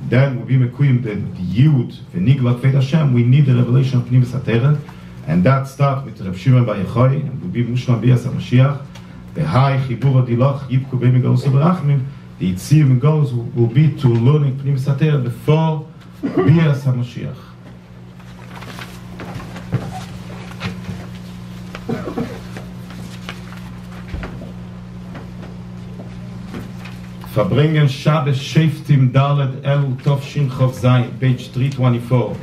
Speaker 2: then we'll be mekuyim the Yud, the Nigla Kved Hashem, we need the revelation of Pnimis HaTere, and that starts with Reb Shimon Bar Yochai, and will be Mushman Bias HaMashiach, the High Chibur Adilach, Yibku B'Migolus U'Berachmim, the Yitzir Megolus will be to learning Pnimis HaTere before Bias HaMashiach. Verbringen Shabbos Sheftim Dalet Elu Tov Shin Chov Zayin, page 324.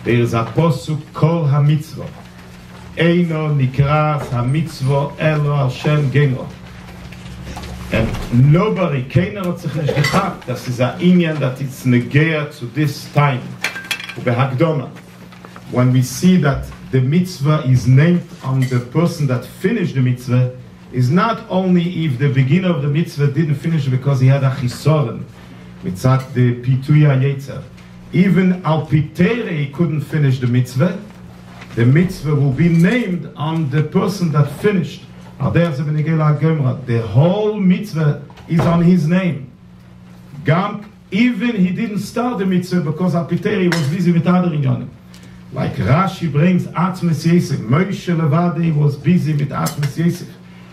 Speaker 2: There is a posuk Kol HaMitzvah. Eino Nikras HaMitzvah Elo Hashem Geno. And nobody, keiner hat sich nicht gehabt, das ist ein Inyan that it's negea to this time. Ubehagdoma. When we see that the mitzvah is named on the person that finished the mitzvah, is not only if the beginner of the mitzvah didn't finish because he had a chisoren, mitzat the pituya yetzer. Even al pitere he couldn't finish the mitzvah will be named on the person that finished. The whole mitzvah is on his name. Even he didn't start the mitzvah because al pitere was busy with other inyanim. Like Rashi brings Atzmes Yosef. Moshe Levade was busy with Atzmes Yosef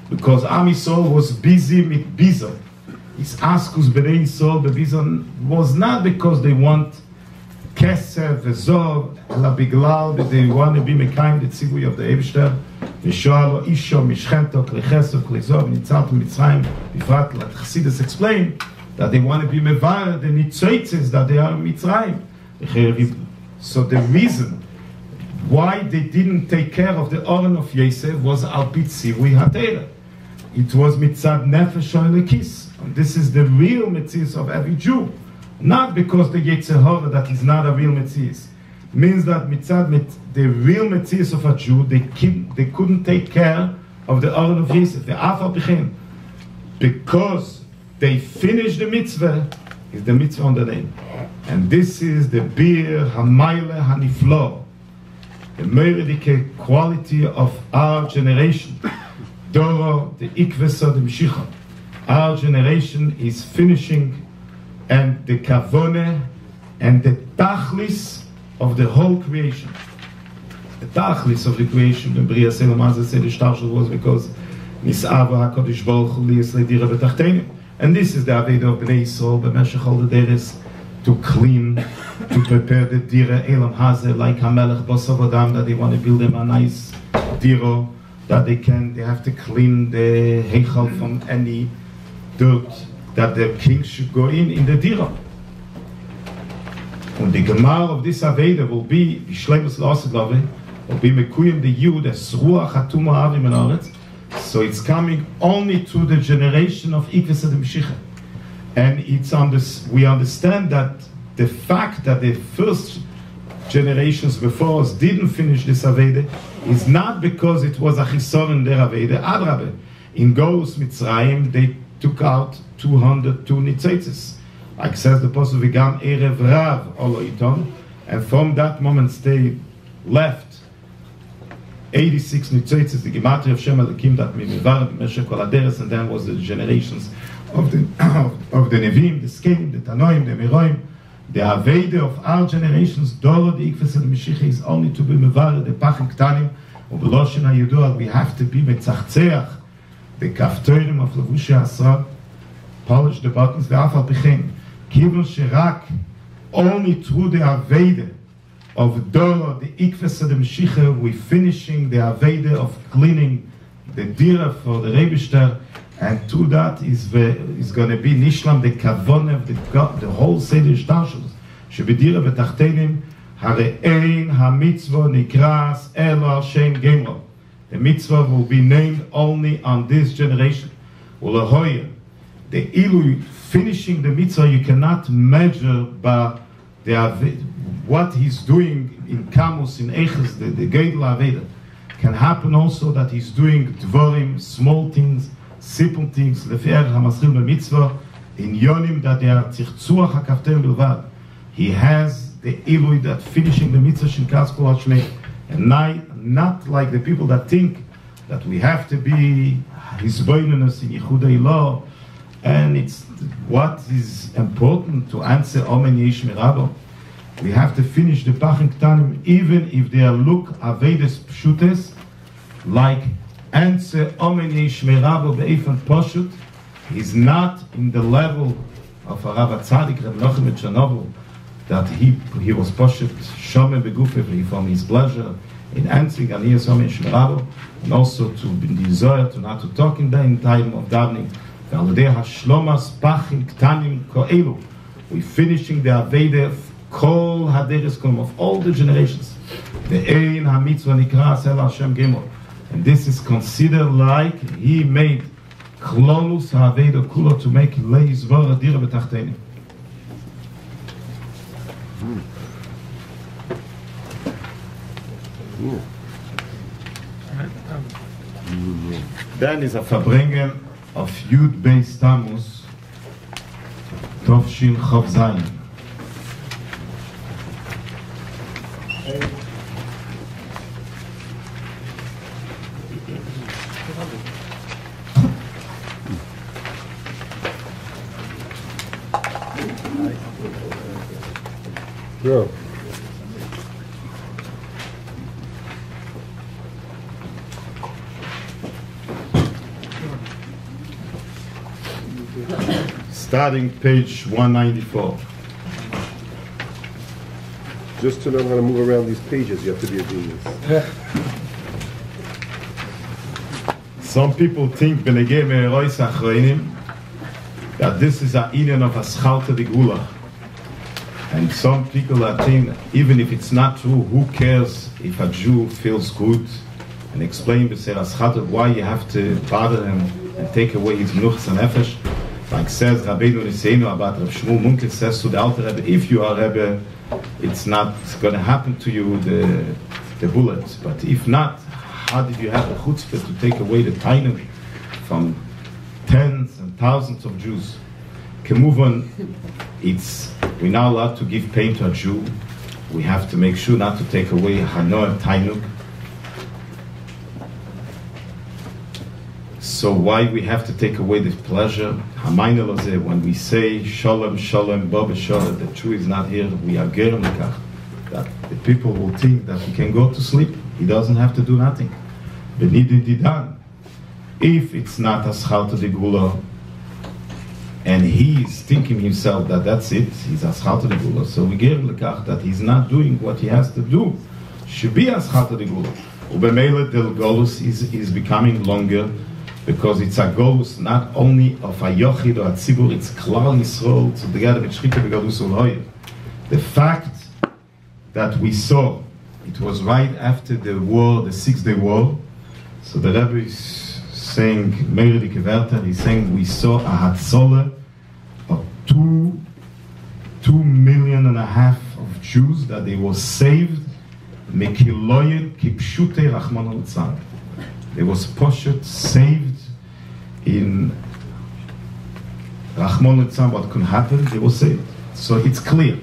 Speaker 2: because Am Yisrael was busy with Bizon. His Askus B'nai Yisrael B'Bizon was not because they want Kesef V'Zov, ela biglal that they want to be Mekayim the Tzivui of the Eibishter. V'shoalo Isho Mishchento Klechesov Klechzov Nitzat Mitzrayim. Bifrat like Chassidus explained that they want to be Mevar the Nitzoitzes that they are in Mitzrayim. So the reason why they didn't take care of the Oren of Yosef was al pi tzivui hatera. It was mitzad nefesh ha'elokis. And this is the real metzius of every Jew. Not because the Yetzer Hara that is not a real metzius. Means that mitzad the real metzius of a Jew, they couldn't take care of the Oren of Yosef. The afal pichin. Because they finished the mitzvah, is the mitzvah on the name. And this is the bir hamayla haniflo, the meridike quality of our generation. Doro, the ikvesa, the Meshikha. Our generation is finishing, and the kavone and the tachlis of the whole creation. The tachlis of the creation, the Bria Selomazah said the Shtarshel was because Nisava HaKadosh Baruch Hu liyas le'dira b'tachtenim. And this is the Aveda of Bnei Yisrael, b'meshech all the days, to clean, to prepare the dira elam hazeh, like Hamelech Bosov Adam, that they want to build them a nice diro, that they have to clean the heichal from any dirt, that the king should go in the dira. And the Gemara of this Aveda will be, Shleimus L'Osid will be Mekuyim the Yud, as Ruach HaTuma Avim in Aretz. So it's coming only to the generation of Ikves and Meshikha. And it's we understand that the fact that the first generations before us didn't finish this Aveda is not because it was a chisor in their Aveda. Adrabe, in Golus Mitzrayim, they took out 202 nitzitzes. Like says the Apostle, Vigam Erev Rav Olo Iton, and from that moment they left 86 nitzitzes, the Gematria of Shem Elokim that Mimevar, Meshech Kol Haderes, and then was the generations of the Nevim, the Skelim, the Tanoim, the Miroim. The Aveda of our generations, Doro, the Ikves and the Mashiach, is only to be Mevar, the Pachim Ktanim, or Beloshin HaYedua, we have to be Metzachzeach, the Kaftorim of Levushi Asra, polish the buttons, the Afal Pichin, Kibul Shirak, only through the Aveda of Doro, the Ikves and the Mashiach, we finishing the Aveda of cleaning the Dira for the Rebishter, and to that is going to be Nishlam the Kavon of the whole Seder Shtarshus. Shebedira v'tachtenim hare'ein ha-mitzvah nikras elo al shem gemro. The mitzvah will be named only on this generation. Ulehoyer, the ilu finishing the mitzvah you cannot measure by what he's doing in Kamus, in Eches, the Geidel Aveda. Can happen also that he's doing dvorim, small things, simple things, lefi'er hamaschil b'mitzvah, in yonim that they are tzirtzuach hakaftem bilvad. He has the ilui that finishing the mitzvah shinkas kol hashmei, and not like the people that think that we have to be hisboinenus in Yehuda Ilah, and it's what is important to answer Omen Yesh Merabo. We have to finish the Pachim Ktanim even if they look Avedes Pshutes, like answer Omen Yesh Merabo Be'efan Poshut. He's not in the level of a Rav Tzadik, Reb Nochem Chernobyl, that he was Poshut Shome Begufevli from his pleasure in answering Aniyas Omen Yesh Merabo, and also to be desired to not to talk in the time of davening. We're finishing the Aveda of Kol Haderes Kom of all the generations. The Ein HaMitzvah Nikras El Hashem Gemor. And this is considered like he made Klolus HaAveda Kulo to make Leis Vora Dira B'Tachteni. Then is a Verbringen of Yud Beis Tammuz, Tovshin Chav Zayin.
Speaker 4: Go.
Speaker 2: Starting page 194.
Speaker 4: Just to know how to move around these pages, you have to be a genius.
Speaker 2: Some people think that this is an Indian of a Schalta de Gula. And some people are think, even if it's not true, who cares if a Jew feels good? And explain why you have to bother him and take away his Menuchas and Nefesh. Like says Rabbeinu Niseinu about Rav Shmuel Munkel says to the Alter Rebbe, if you are Rebbe, it's not going to happen to you, the bullet. But if not, how did you have the chutzpah to take away the tainug from tens and thousands of Jews? Kemuvan, we're not allowed to give pain to a Jew. We have to make sure not to take away hanoah tainug. So why we have to take away this pleasure? When we say Shalom, Shalom, Bob Shalom, the Jew is not here, we are gerem lekach. That the people will think that he can go to sleep. He doesn't have to do nothing. If it's not a Schalta de Gula, and he's thinking himself that that's it, he's a Schalta de Gula, so we gerem lekach that he's not doing what he has to do. Should be a Schalta de Gula. Ubemele del Golus is becoming longer, because it's a golus not only of a yochid or a tzibur, it's klal Yisrael together with Shchita begalus ulhoyer. The fact that we saw, it was right after the war, the 6-day war. So the Rebbe is saying, Meir di Keverter, he's saying we saw a hatzolah of 2.5 million of Jews that they were saved. Mekiloyer kipshute rachmana litzlan. They was poshet saved in Rahman litzlan. What can happen? They were saved. So it's clear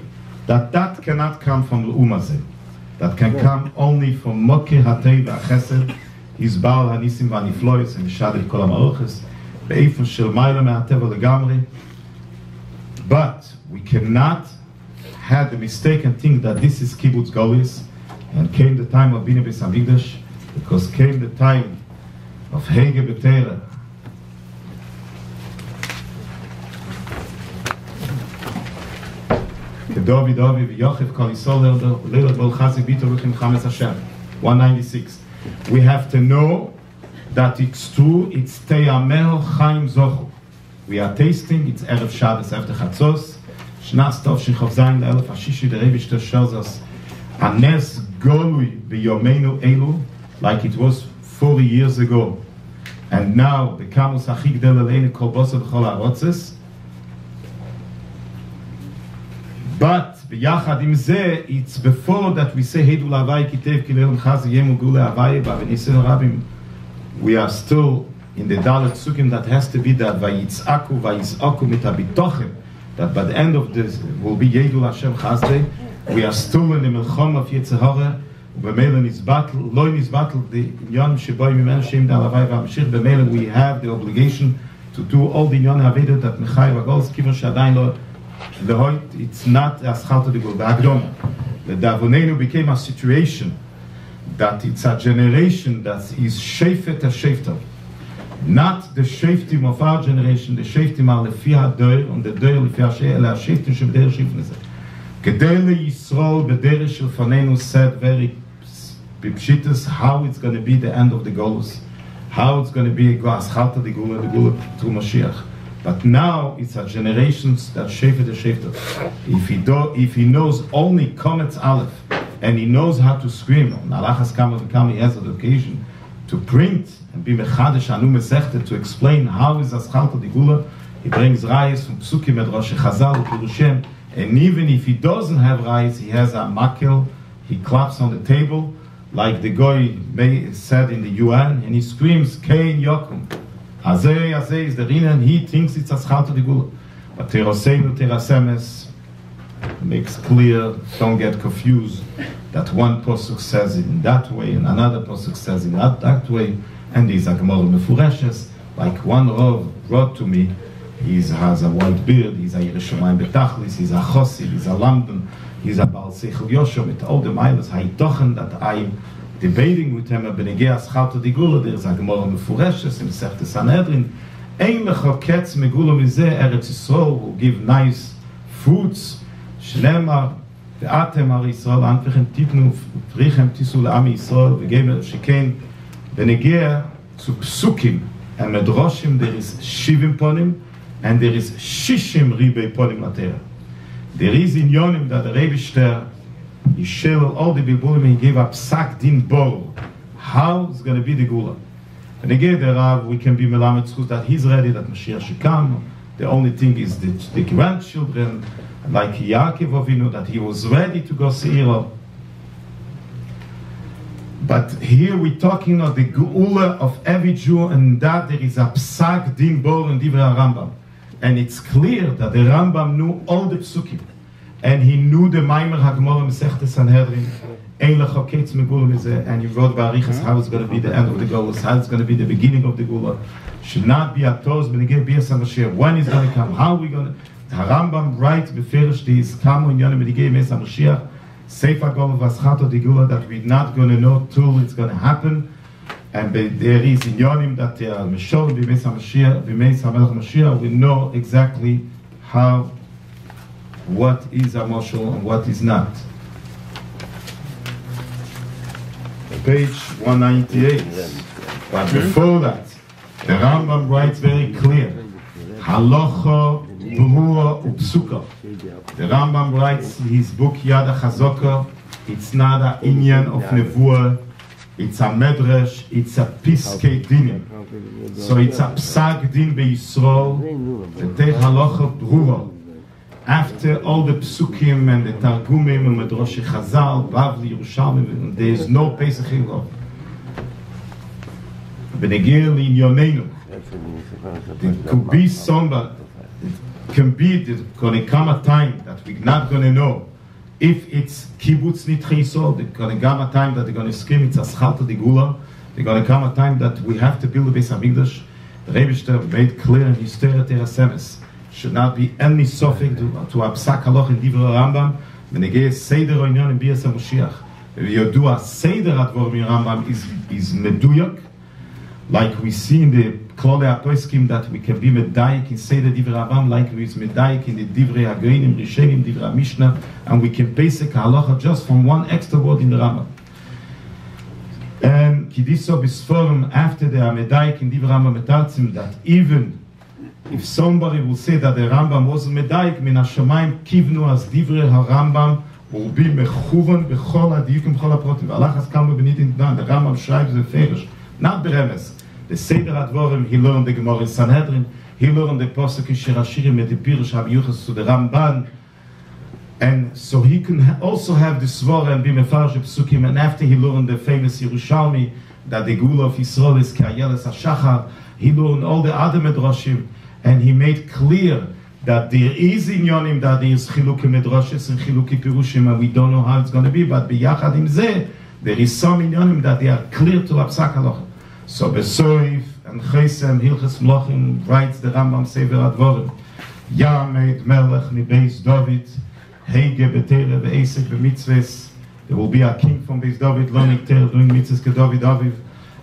Speaker 2: that cannot come from l'umazeh. That can come only from Mokeh Hatei v'Achesed, His Baal Hanisim v'Aniflois and Shadei Kol HaMaroches be'efon shel Mayla me'ateva legamri. But we cannot have the mistake and think that this is Kibbutz Golis and came the time of Bina Beis Hamikdash, because came the time of Hege B'Teira. Kedovi Dovi v'Yochiv Kol Yisrael Leilot Bol Chazik Bito Ruchim Chametz Hashem. 196. We have to know that it's true, it's Te'amel Chaim Zochu. We are tasting, it's Erev Shabbos after Chatzos, Shnas Tov Shin Chav Zayin Le'elef Hashishi the Rebbe Shter shows us Anes Golui B'Yomeinu Elu, like it was 40 years ago. And now, B'Kamus Achik Del Eleinu Kol Bosa B'Chol HaRotzes. But, B'Yachad Im Zeh, it's before that we say, Heidu L'Havai Kitev Kilel M'Chaz Yemu Gule Havai B'Avenisenu Rabim. We are still in the Dalet Sukkim that has to be that Vayitzaku Vayizaku Mitabitochem, that by the end of this will be Yedul Hashem Chazdei. We are still in the Melchom of Yetzer Hara. B'Meila Nizbatel, Loi Nizbatel, the Inyan Sheboi Mimenu Shem Dal Havai V'Amashich. B'Meila we have the obligation to do all the Inyan Havedah that Mechai V'Gols Kivon Shadayin Lo Lehoit. It's not a Schalta de Gul. B'Agdoma. The Davonenu became a situation that it's a generation that is Shefet HaSheftav. Not the Sheftim of our generation, the Sheftim are Lefi HaDoir, and the Doir Lefi HaSheh, Ele HaSheftim Shebeder Shifnezeh. Gedele Yisrael B'derech Shel Fanenu said very b'pshitas how it's going to be the end of the Golus, how it's going to be a Schalta de Gula to Moshiach. But now it's a generations that Shefet HaSheftav. If he knows only Kometz Aleph, and he knows how to scream, on Alachas Kama V'Kama he has an occasion to print and be Mechadish Anu Mesechtet to explain how is a Schalta de Gula. He brings Rayas from Psukim et Rosh Chazal Upirushem. And even if he doesn't have rice, he has a makel, he claps on the table, like the guy said in the UN, and he screams, Kein Yokum. Azay is the Rina, and he thinks it's Aschalta de Gula. But Teroseinu Terasemes makes clear, don't get confused, that one Posuk says it in that way, and another Posuk says it in that way, and these are Gemara Mefureshes. Like one Rav wrote to me, he has a white beard, he's a Yerushalayim Betachlis, he's a Chosid, he's a Lamdan, he's a Baal Seichel Yoshua, with all the miles, Haitochen, that I'm debating with him, Benegei Aschalta de Gula, there's a Gemara Mefureshes, in Sefte Sanhedrin, Ein Lechoketz Megula Mizeh, Eretz Yisrael will give nice fruits, Shlemar, Ve'atem Ar Yisrael, Antvechem Titnu, Vrichem Tisu Le'am Yisrael, Ve'gemer Sheken, Benegei zu Psukim, and Medroshim, there is Shivim Ponim, and there is Shishim Ribei Ponim Latera. There is in Yonim that the Rebishter, he shared all the Bilbulim, and he gave up Psak Din Bor. How is going to be the Gula? And again, the Rav, we can be Melamed Zchus that he's ready, that Mashiach should come. The only thing is the grandchildren, like Yaakov Avinu, that he was ready to go see Elo. But here we're talking of the Geula of every Jew, and that there is a Psak Din Bor in Divrei Rambam. And it's clear that the Rambam knew all the Psukim. And he knew the Maimer HaGemara Mesechtes Sanhedrin, Ein Lechoketz Megula Mizeh, and he wrote Barichas how it's going to be the end of the Geula, how it's going to be the beginning of the Geula. Should not be a Toz Benegei Bias HaMashiach. When is going to come? How are we going to... The Rambam writes beferish these Kamu in Yonim Benegei Bias HaMashiach, Sefer Gol Vaschata de Gula, that we're not going to know till it's going to happen. And there is in Yonim that Meshol B'Meis HaMashiach, B'Meis HaMelech HaMashiach, we know exactly how, what is a Moshel and what is not. Page 198. But before that, the Rambam writes very clear, Halacha, Brura, Upsuka. The Rambam writes in his book Yad HaChazoka, it's not an inyan of Nevuah, it's a Medrash, it's a Piskei Dinim. So it's a Psak Din BeYisrael, the Tei Halacha Brura. After all the Psukim and the Targumim and Medrash Chazal, Bavli, Yerushalmi, there is no Pesach Hilov. Benegir in Yonenu, there could be somebody, it can be, there's going to come a time that we're not going to know if it's Kibbutz Nitchei Yisrael. There's going to come a time that they're going to scream it's Aschalta de Gula. There's going to come a time that we have to build a Beis HaMikdash. The Rebishter made clear in his Torah Terasemes. Should not be any sofik to a Psak Haloch in Divrei Rambam. Benegei Seder Oinyan in Bias HaMashiach. Yodua Seder Advorim in Rambam is Meduyak. Like we see in the Klolei HaPoskim that we can be Medayik in Seder Divrei Rambam, like we is Medayik in the Divrei Hagreinim, Rishenim, Divrei Mishnah, and we can basic halacha just from one extra word in the Rambam. And Kidiso Bisforum, after the Medayik in Divrei Rambam Metarzim, that even if somebody will say that the Rambam wasn't Medayik, Min HaShamayim Kivnu as Divrei HaRambam will be Mechuvan Bechol HaDiyukim Bechol HaProtim. Alachas Kalma Benitin Dan, the Rambam schreibt the Ferish, not Beremes. The Seder Advorim, he learned the Gemara in Sanhedrin, he learned the Posuk in Shirashirim with the Pirush HaMiyuchas to the Ramban, and so he can also have the Svara and be Mefarsh Psukim, and after he learned the famous Yerushalmi, that the Gula of Yisrael is Ka'ayeles HaShachar, he learned all the other Medrashim, and he made clear that there is in Yonim that there is Chiluki Medrashes and Chiluki Pirushim, and we don't know how it's going to be, but B'yachad im Zeh, there is some in Yonim that they are clear to Apsak Halacha. So Besoif and Chesem Hilches Mlochim writes the Rambam Sefer Advorim, Yamed Melech Mibeis David, Hege Betere Ve'esek B'mitzves. There will be a king from Beis David, learning Torah, doing mitzvahs Kedavid Aviv,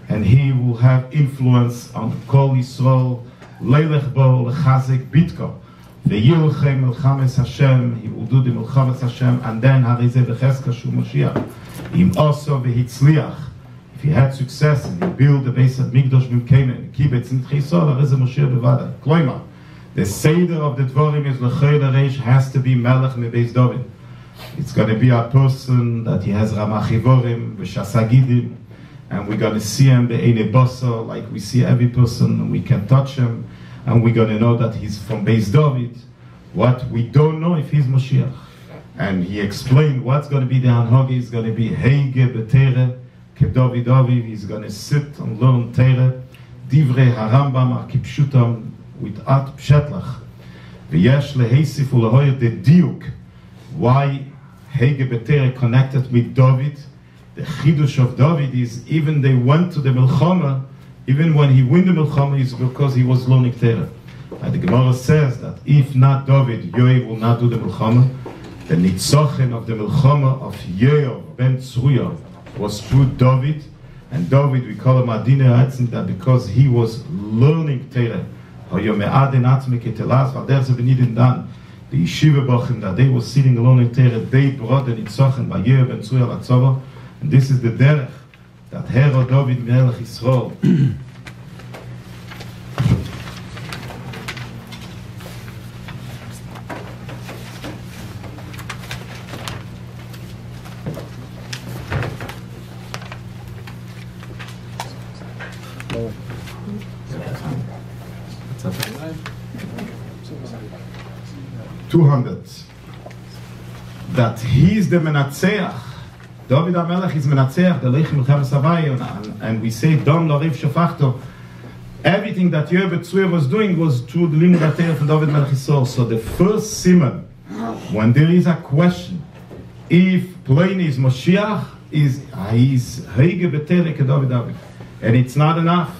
Speaker 2: and he will have influence on Kol Yisrael, Leilech Bo Lechazek Bitko. Ve'yilchem Melchames Hashem, he will do the Melchames Hashem, and then Harizeh V'cheska Shu Mashiach. Im also Ve'hitzliach. If he had success and he built the base of Mikdash Mimkemen, Kibbutz Nitchei Yisrael, Harizeh Moshiach Bevada. Kloima. The Seder of the Dvorim is L'chei L'reish has to be Melech Mebeis David. It's going to be a person that he has Ramach Ivorim, V'shasagidim, and we're going to see him Be'ene Boso, like we see every person, and we can touch him, and we're going to know that he's from Beis David. What we don't know if he's Moshiach. And he explained what's going to be the Hanhogi is going to be Heige Betere Kedovid Aviv. He's going to sit and learn Torah. Divrei HaRambam Kipshutam without Pshetlach. V'yesh lehesif ulehoyer the diuk. Why Hege B'Torah connected with David? The chidush of David is even they went to the Milchama, even when he won the Milchama, is because he was learning Torah. And the Gemara says that if not David, Yoav will not do the Milchama. The Nitzochen of the Milchama of Yoav ben Tzruya was through David. And David, we call him Adine, that because he was learning Torah, the Yeshiva Bochim, that they were sitting alone in Torah, they brought the Nitzochen by Yoav ben Tzruya Latzova. And this is the derech that Hero David Melech Yisrael that he's the Menatzeach. David HaMelech is Menatzeach, the Leich Milchem Savai, and we say, Dom Lariv Shafachto. Everything that Yoav ben Tzruya was doing was through the Limud HaTorah from David Melech Yisrael. So the first siman, when there is a question, if Pliny is Moshiach, he's Hege B'Torah David Aviv. And it's not enough.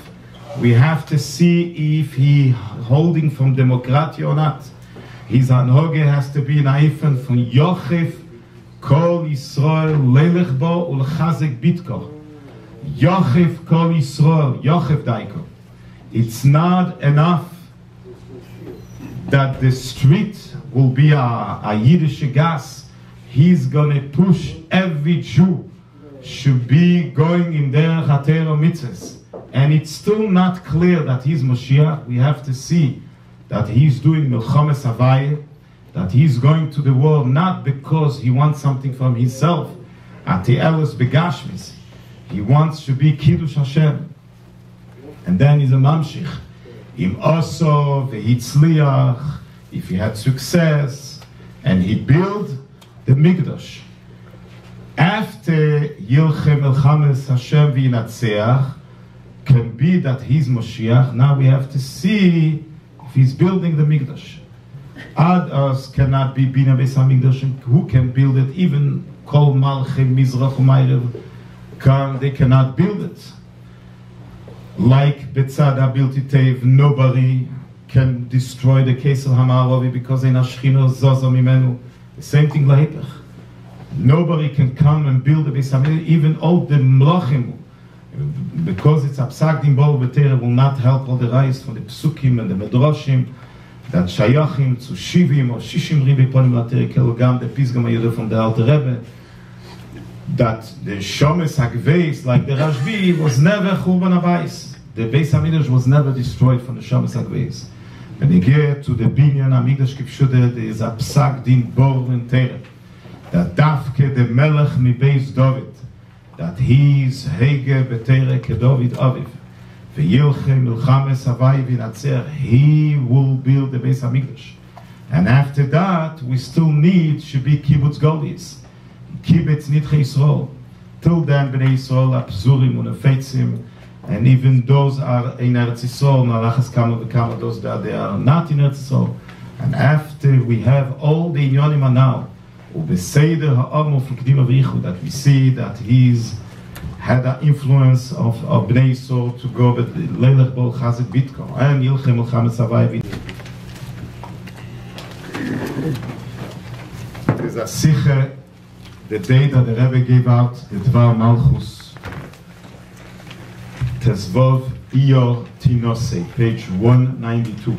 Speaker 2: We have to see if he holding from democracy or not. His Anhoge has to be naifen from Yochef Kol Yisrael Lelech Bo Ulchazek Bitko. Yochef Kol Yisrael, Yochef Daiko. It's not enough that the street will be a Yiddish gas. He's going to push every Jew should be going in their Hatero Mitzvahs. And it's still not clear that he's Moshiach. We have to see that he's doing Milchames Havayah, that he's going to the world not because he wants something from himself, at the Elos Begashmis. He wants to be Kiddush Hashem. And then he's a Mamshich. Im Oso, Vehitzliach, if he had success, and he built the Mikdash. After Yilchem Milchames Hashem V'Yinatzeach, can be that he's Moshiach. Now we have to see if he's building the Mikdash. Others cannot be Bina Beis HaMikdash. Who can build it? Even Kol Malchim Mizrach U'Mayrev, they cannot build it. Like Betzada built it, nobody can destroy the Kesel HaMa'aravi because in Ashchino Zozo Mimenu. The same thing Lahipach. Nobody can come and build the Beis HaMikdash. Even all the Mlachim, because it's Absagdim Bol B'Torah, will not help all the rise from the Psukim and the Medrashim that Shayachim to Shivim or Shishim Ribi Ponim L'Torah Kelogam, the Pisgam HaYodeh from the Alter Rebbe, that the Shomes HaGveis, like the Rashbi, was never Churban HaBayis. The Beis HaMikdash was never destroyed from the Shomes HaGveis. When you get to the Binyan HaMikdash Kipshudah, there is a Psagdim Bol B'Torah that Dafke the Melech Mi Beis David, that he's Hege B'Torah Kedovid Aviv, V'yilchem Milchames Havayah V'Yinatzeach, he will build the Beis HaMikdash. And after that, we still need should be Kibbutz Golis, Kibbutz Nidchei Yisrael. Till then, Bnei Yisrael, Apzurim, Unefetzim, and even those are in Eretz Yisrael, Nalachas Kama V'Kama, those that they are not in Eretz Yisrael. And after we have all the Inyonim now, Ubeseder ha'amor from Kedima V'Yichud, that we see that he's had an influence of Bnei Yisrael to go but Leilech Bol Chazek Bitko and Yilchem Milchames Havayah. There's a Siche, the day that the Rebbe gave out the Dvar Malchus, Tezvov Iyor Tinose, page 192.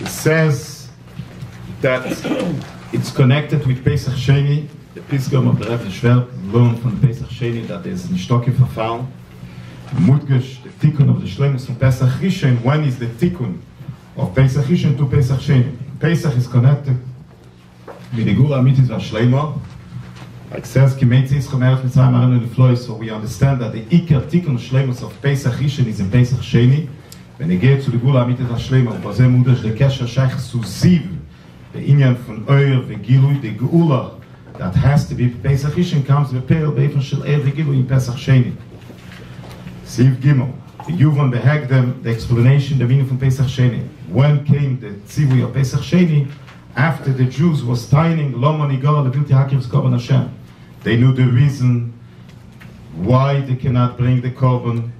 Speaker 2: Says that it's connected with Pesach Sheni. The Pisgam of the Rebbe Shver learned from Pesach Sheni that there's an Shtoki Verfahren. Mutgesh, the Tikkun of the Shlemus from Pesach Rishon. When is the Tikkun of Pesach Rishon to Pesach Sheni? Pesach is connected with the Gura Mitzvah Shlema. Like says, so we understand that the Iker Tikkun Shleimus of Pesach Rishon is in Pesach Sheni. When he gets to the Gula Amitet HaShlema, and Bazeh Mudash, the Kesher Shaykh Suziv, the Inyan von Oyer, the Gilui, the Geula, that has to be Pesach Rishon, comes the Peil, Beifon Shel Eir, the Gilui in Pesach Sheni. Siv Gimel, the Yuvan Behegdem, the explanation, the meaning from Pesach Sheni. When came the Tzivui of Pesach Sheni? After the Jews was tining, Lomo Nigor, the Bilti Hakiv's Korban Hashem. They knew the reason why they cannot bring the Korban.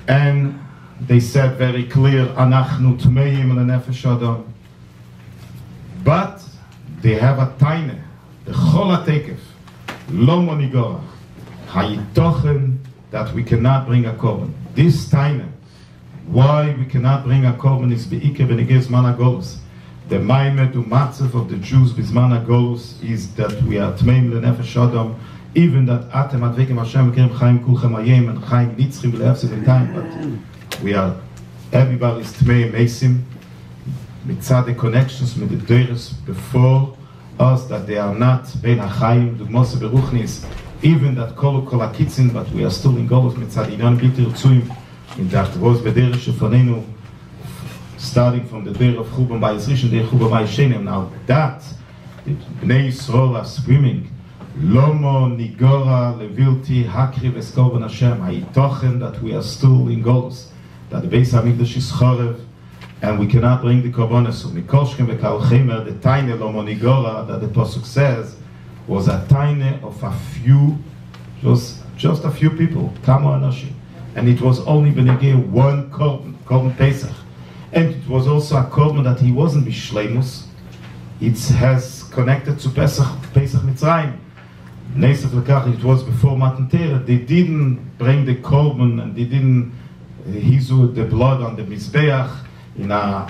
Speaker 2: And they said very clear, Anachnu Tmeim Lenefesh Adam. But they have a taine, the Chol HaTekef, Lomo Nigor, Hayitochen, that we cannot bring a Korban. This taine, why we cannot bring a Korban is Be'ike Benegeh Zman HaGolus. The Maimed Umatzev of the Jews Bizman HaGolus is that we are Tmeim Lenefesh Adam, even that Atem Advekim Hashem V'kerem Chaim Kulchem Hayem and Chaim Nitzchim V'le'efsed in time, but we are, everybody is Tmeim Eisim, mitzad the connections with the Teres before us, that they are not Ben HaChaim, the Mose Beruchnis, even that Kol HaKitzin, but we are still in Golus mitzad Inan Bitter Tzuim, in that was Bederes Shefonenu, starting from the day of Churban Bayis Rishon, the Churban Bayis Shenim. Now that the Bnei Yisrael are screaming, Lomo Nigora Levilti Hakri Veskorban Hashem, Hayitochen, that we are still in Golus, that the Beis Hamikdash is Chorev, and we cannot bring the Korbanos. So Mikolshkem V'Kal Chemer, the Taine Lomo Nigora that the Pasuk says, was a Taine of a few, just a few people, Kamo Anashim, and it was only Benegeh one Korban Pesach. And it was also a korban that he wasn't bishleimus. It has connected to Pesach Mitzrayim. Nesef Lekach, it was before Matan Torah. They didn't bring the korban and they didn't hizu the blood on the Mizbeach in a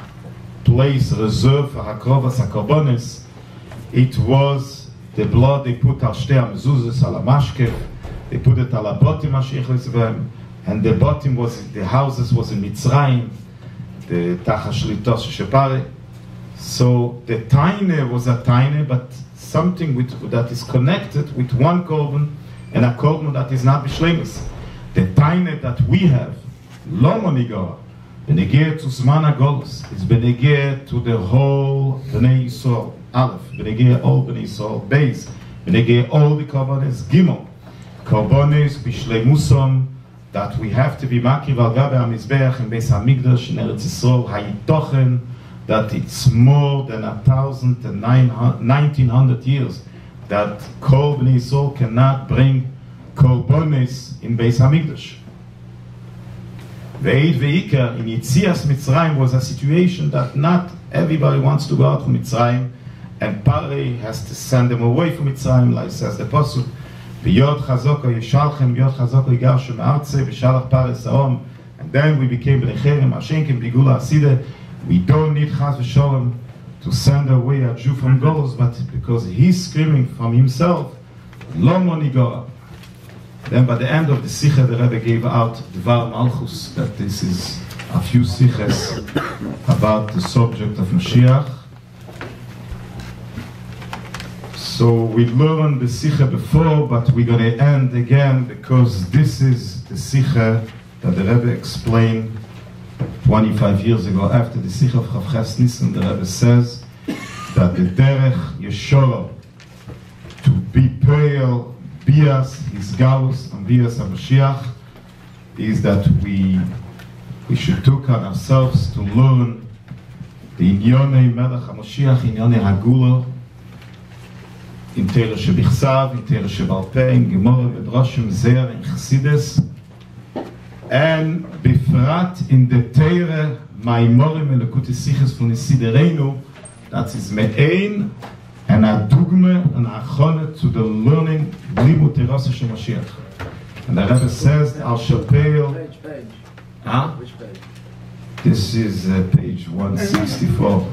Speaker 2: place reserved for Hakrovas HaKorbanos. It was the blood they put al Shtei HaMezuzos, al HaMashkef. They put it al HaBotim HaSheich Lizvem. And the bottom was, the houses was in Mitzrayim. The Tachashlitos Shepare. So the Taine was a Taine, but something that is connected with one korban and a korban that is not bishleimus. The Taine that we have, Lomo Nigor, Benegeh to Zman HaGolus, is Benegeh to the whole Bnei Yisrael, Aleph, Benegeh all Bnei Yisrael, Beis, Benegeh all the korbanos, Gimel, korbanos bishleimusom, that we have to be makriv al gabe HaMizbeach in Beis HaMikdash in Eretz Yisrael, Hayitochen, that it's more than 1,900 years that Kol Bnei Yisrael cannot bring korbanos in Beis HaMikdash. Ve'ed ve'ikar in Yitzias Mitzrayim was a situation that not everybody wants to go out from Mitzrayim, and Parei has to send them away from Mitzrayim, like says the Pasuk. V'yod chazoko yishalchem, v'yod chazoko yigarshem artze, v'shalach Parei sa'om. And then we became B'necherem, Hashenkim, B'gula Aside. We don't need Chaz v'sholem to send away a Jew from Golos, but because he's screaming from himself, Lomo Nigora. Then by the end of the Sikha, the Rebbe gave out Dvar Malchus, that this is a few Sikhas about the subject of Mashiach. So we learned the Sikha before, but we're going to end again because this is the Sikha that the Rebbe explained 25 years ago after the Sikha of Chavches ניסן. The Rebbe says that the Derech Yeshoro to be pale Bias, his Galus, and Bias HaMashiach, is that we should take on ourselves to learn the Inyonei Melech HaMashiach, Inyonei Hagula, in Teira Shebichsav, in Teira Shebalpeh, in Gemara, Bedroshim, Zer, in Chassidus, and Bifrat in the Teira Maimorim Elokut Sichos von Isiderenu, that is Me'ein, and a dogma and a chone to the learning Limut Terasa Shel Mashiach. And the Rebbe says, Al Shapel.
Speaker 1: Page.
Speaker 2: Huh?
Speaker 1: Which page?
Speaker 2: This is page 164.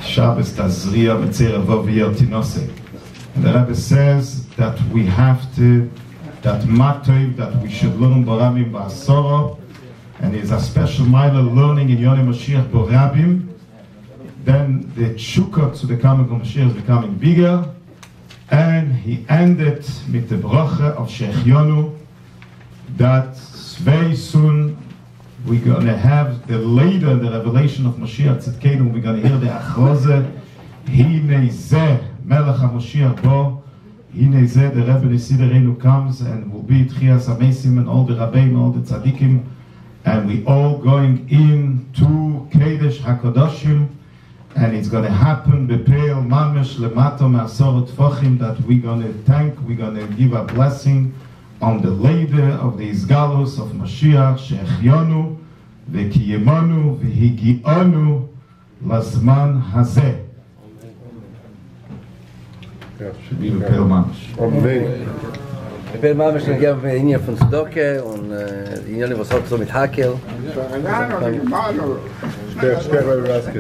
Speaker 2: Shabbos Tazriya Metzir Avov Yer Tinose. And the Rebbe says that we have to, that Matov, that we should learn Borabim Ba'asoro, and it's a special mile learning in Yonei Mashiach Borabim. Then the Shukot to the coming of Mashiach is becoming bigger, And he ended with the bracha of Shechionu that very soon we're going to have the later, the revelation of Mashiach Tzidkenu, we're going to hear the achroze, Hine Zeh, Melech HaMashiach Bo, Hine Zeh, the Rebbe Nesiderenu comes and will be Tchias HaMesim and all the Rabbeim, all the Tzadikim, and we all going into Kodesh HaKadoshim, and it's going to happen Bepeil Mamesh Lemato Ma'asor Tfachim, that we're going to thank, we're going to give a blessing on the leader of the Izgalus of Mashiach, Shechionu, V'kiyemonu, V'higionu, Lazman Hazeh. Should be Bepeil Mamesh.
Speaker 4: Amen.
Speaker 1: Bepeil Mamesh נגיע בעניין von Tzedakah und Inyan was hat so mit Hakel.
Speaker 4: Sper Raskin.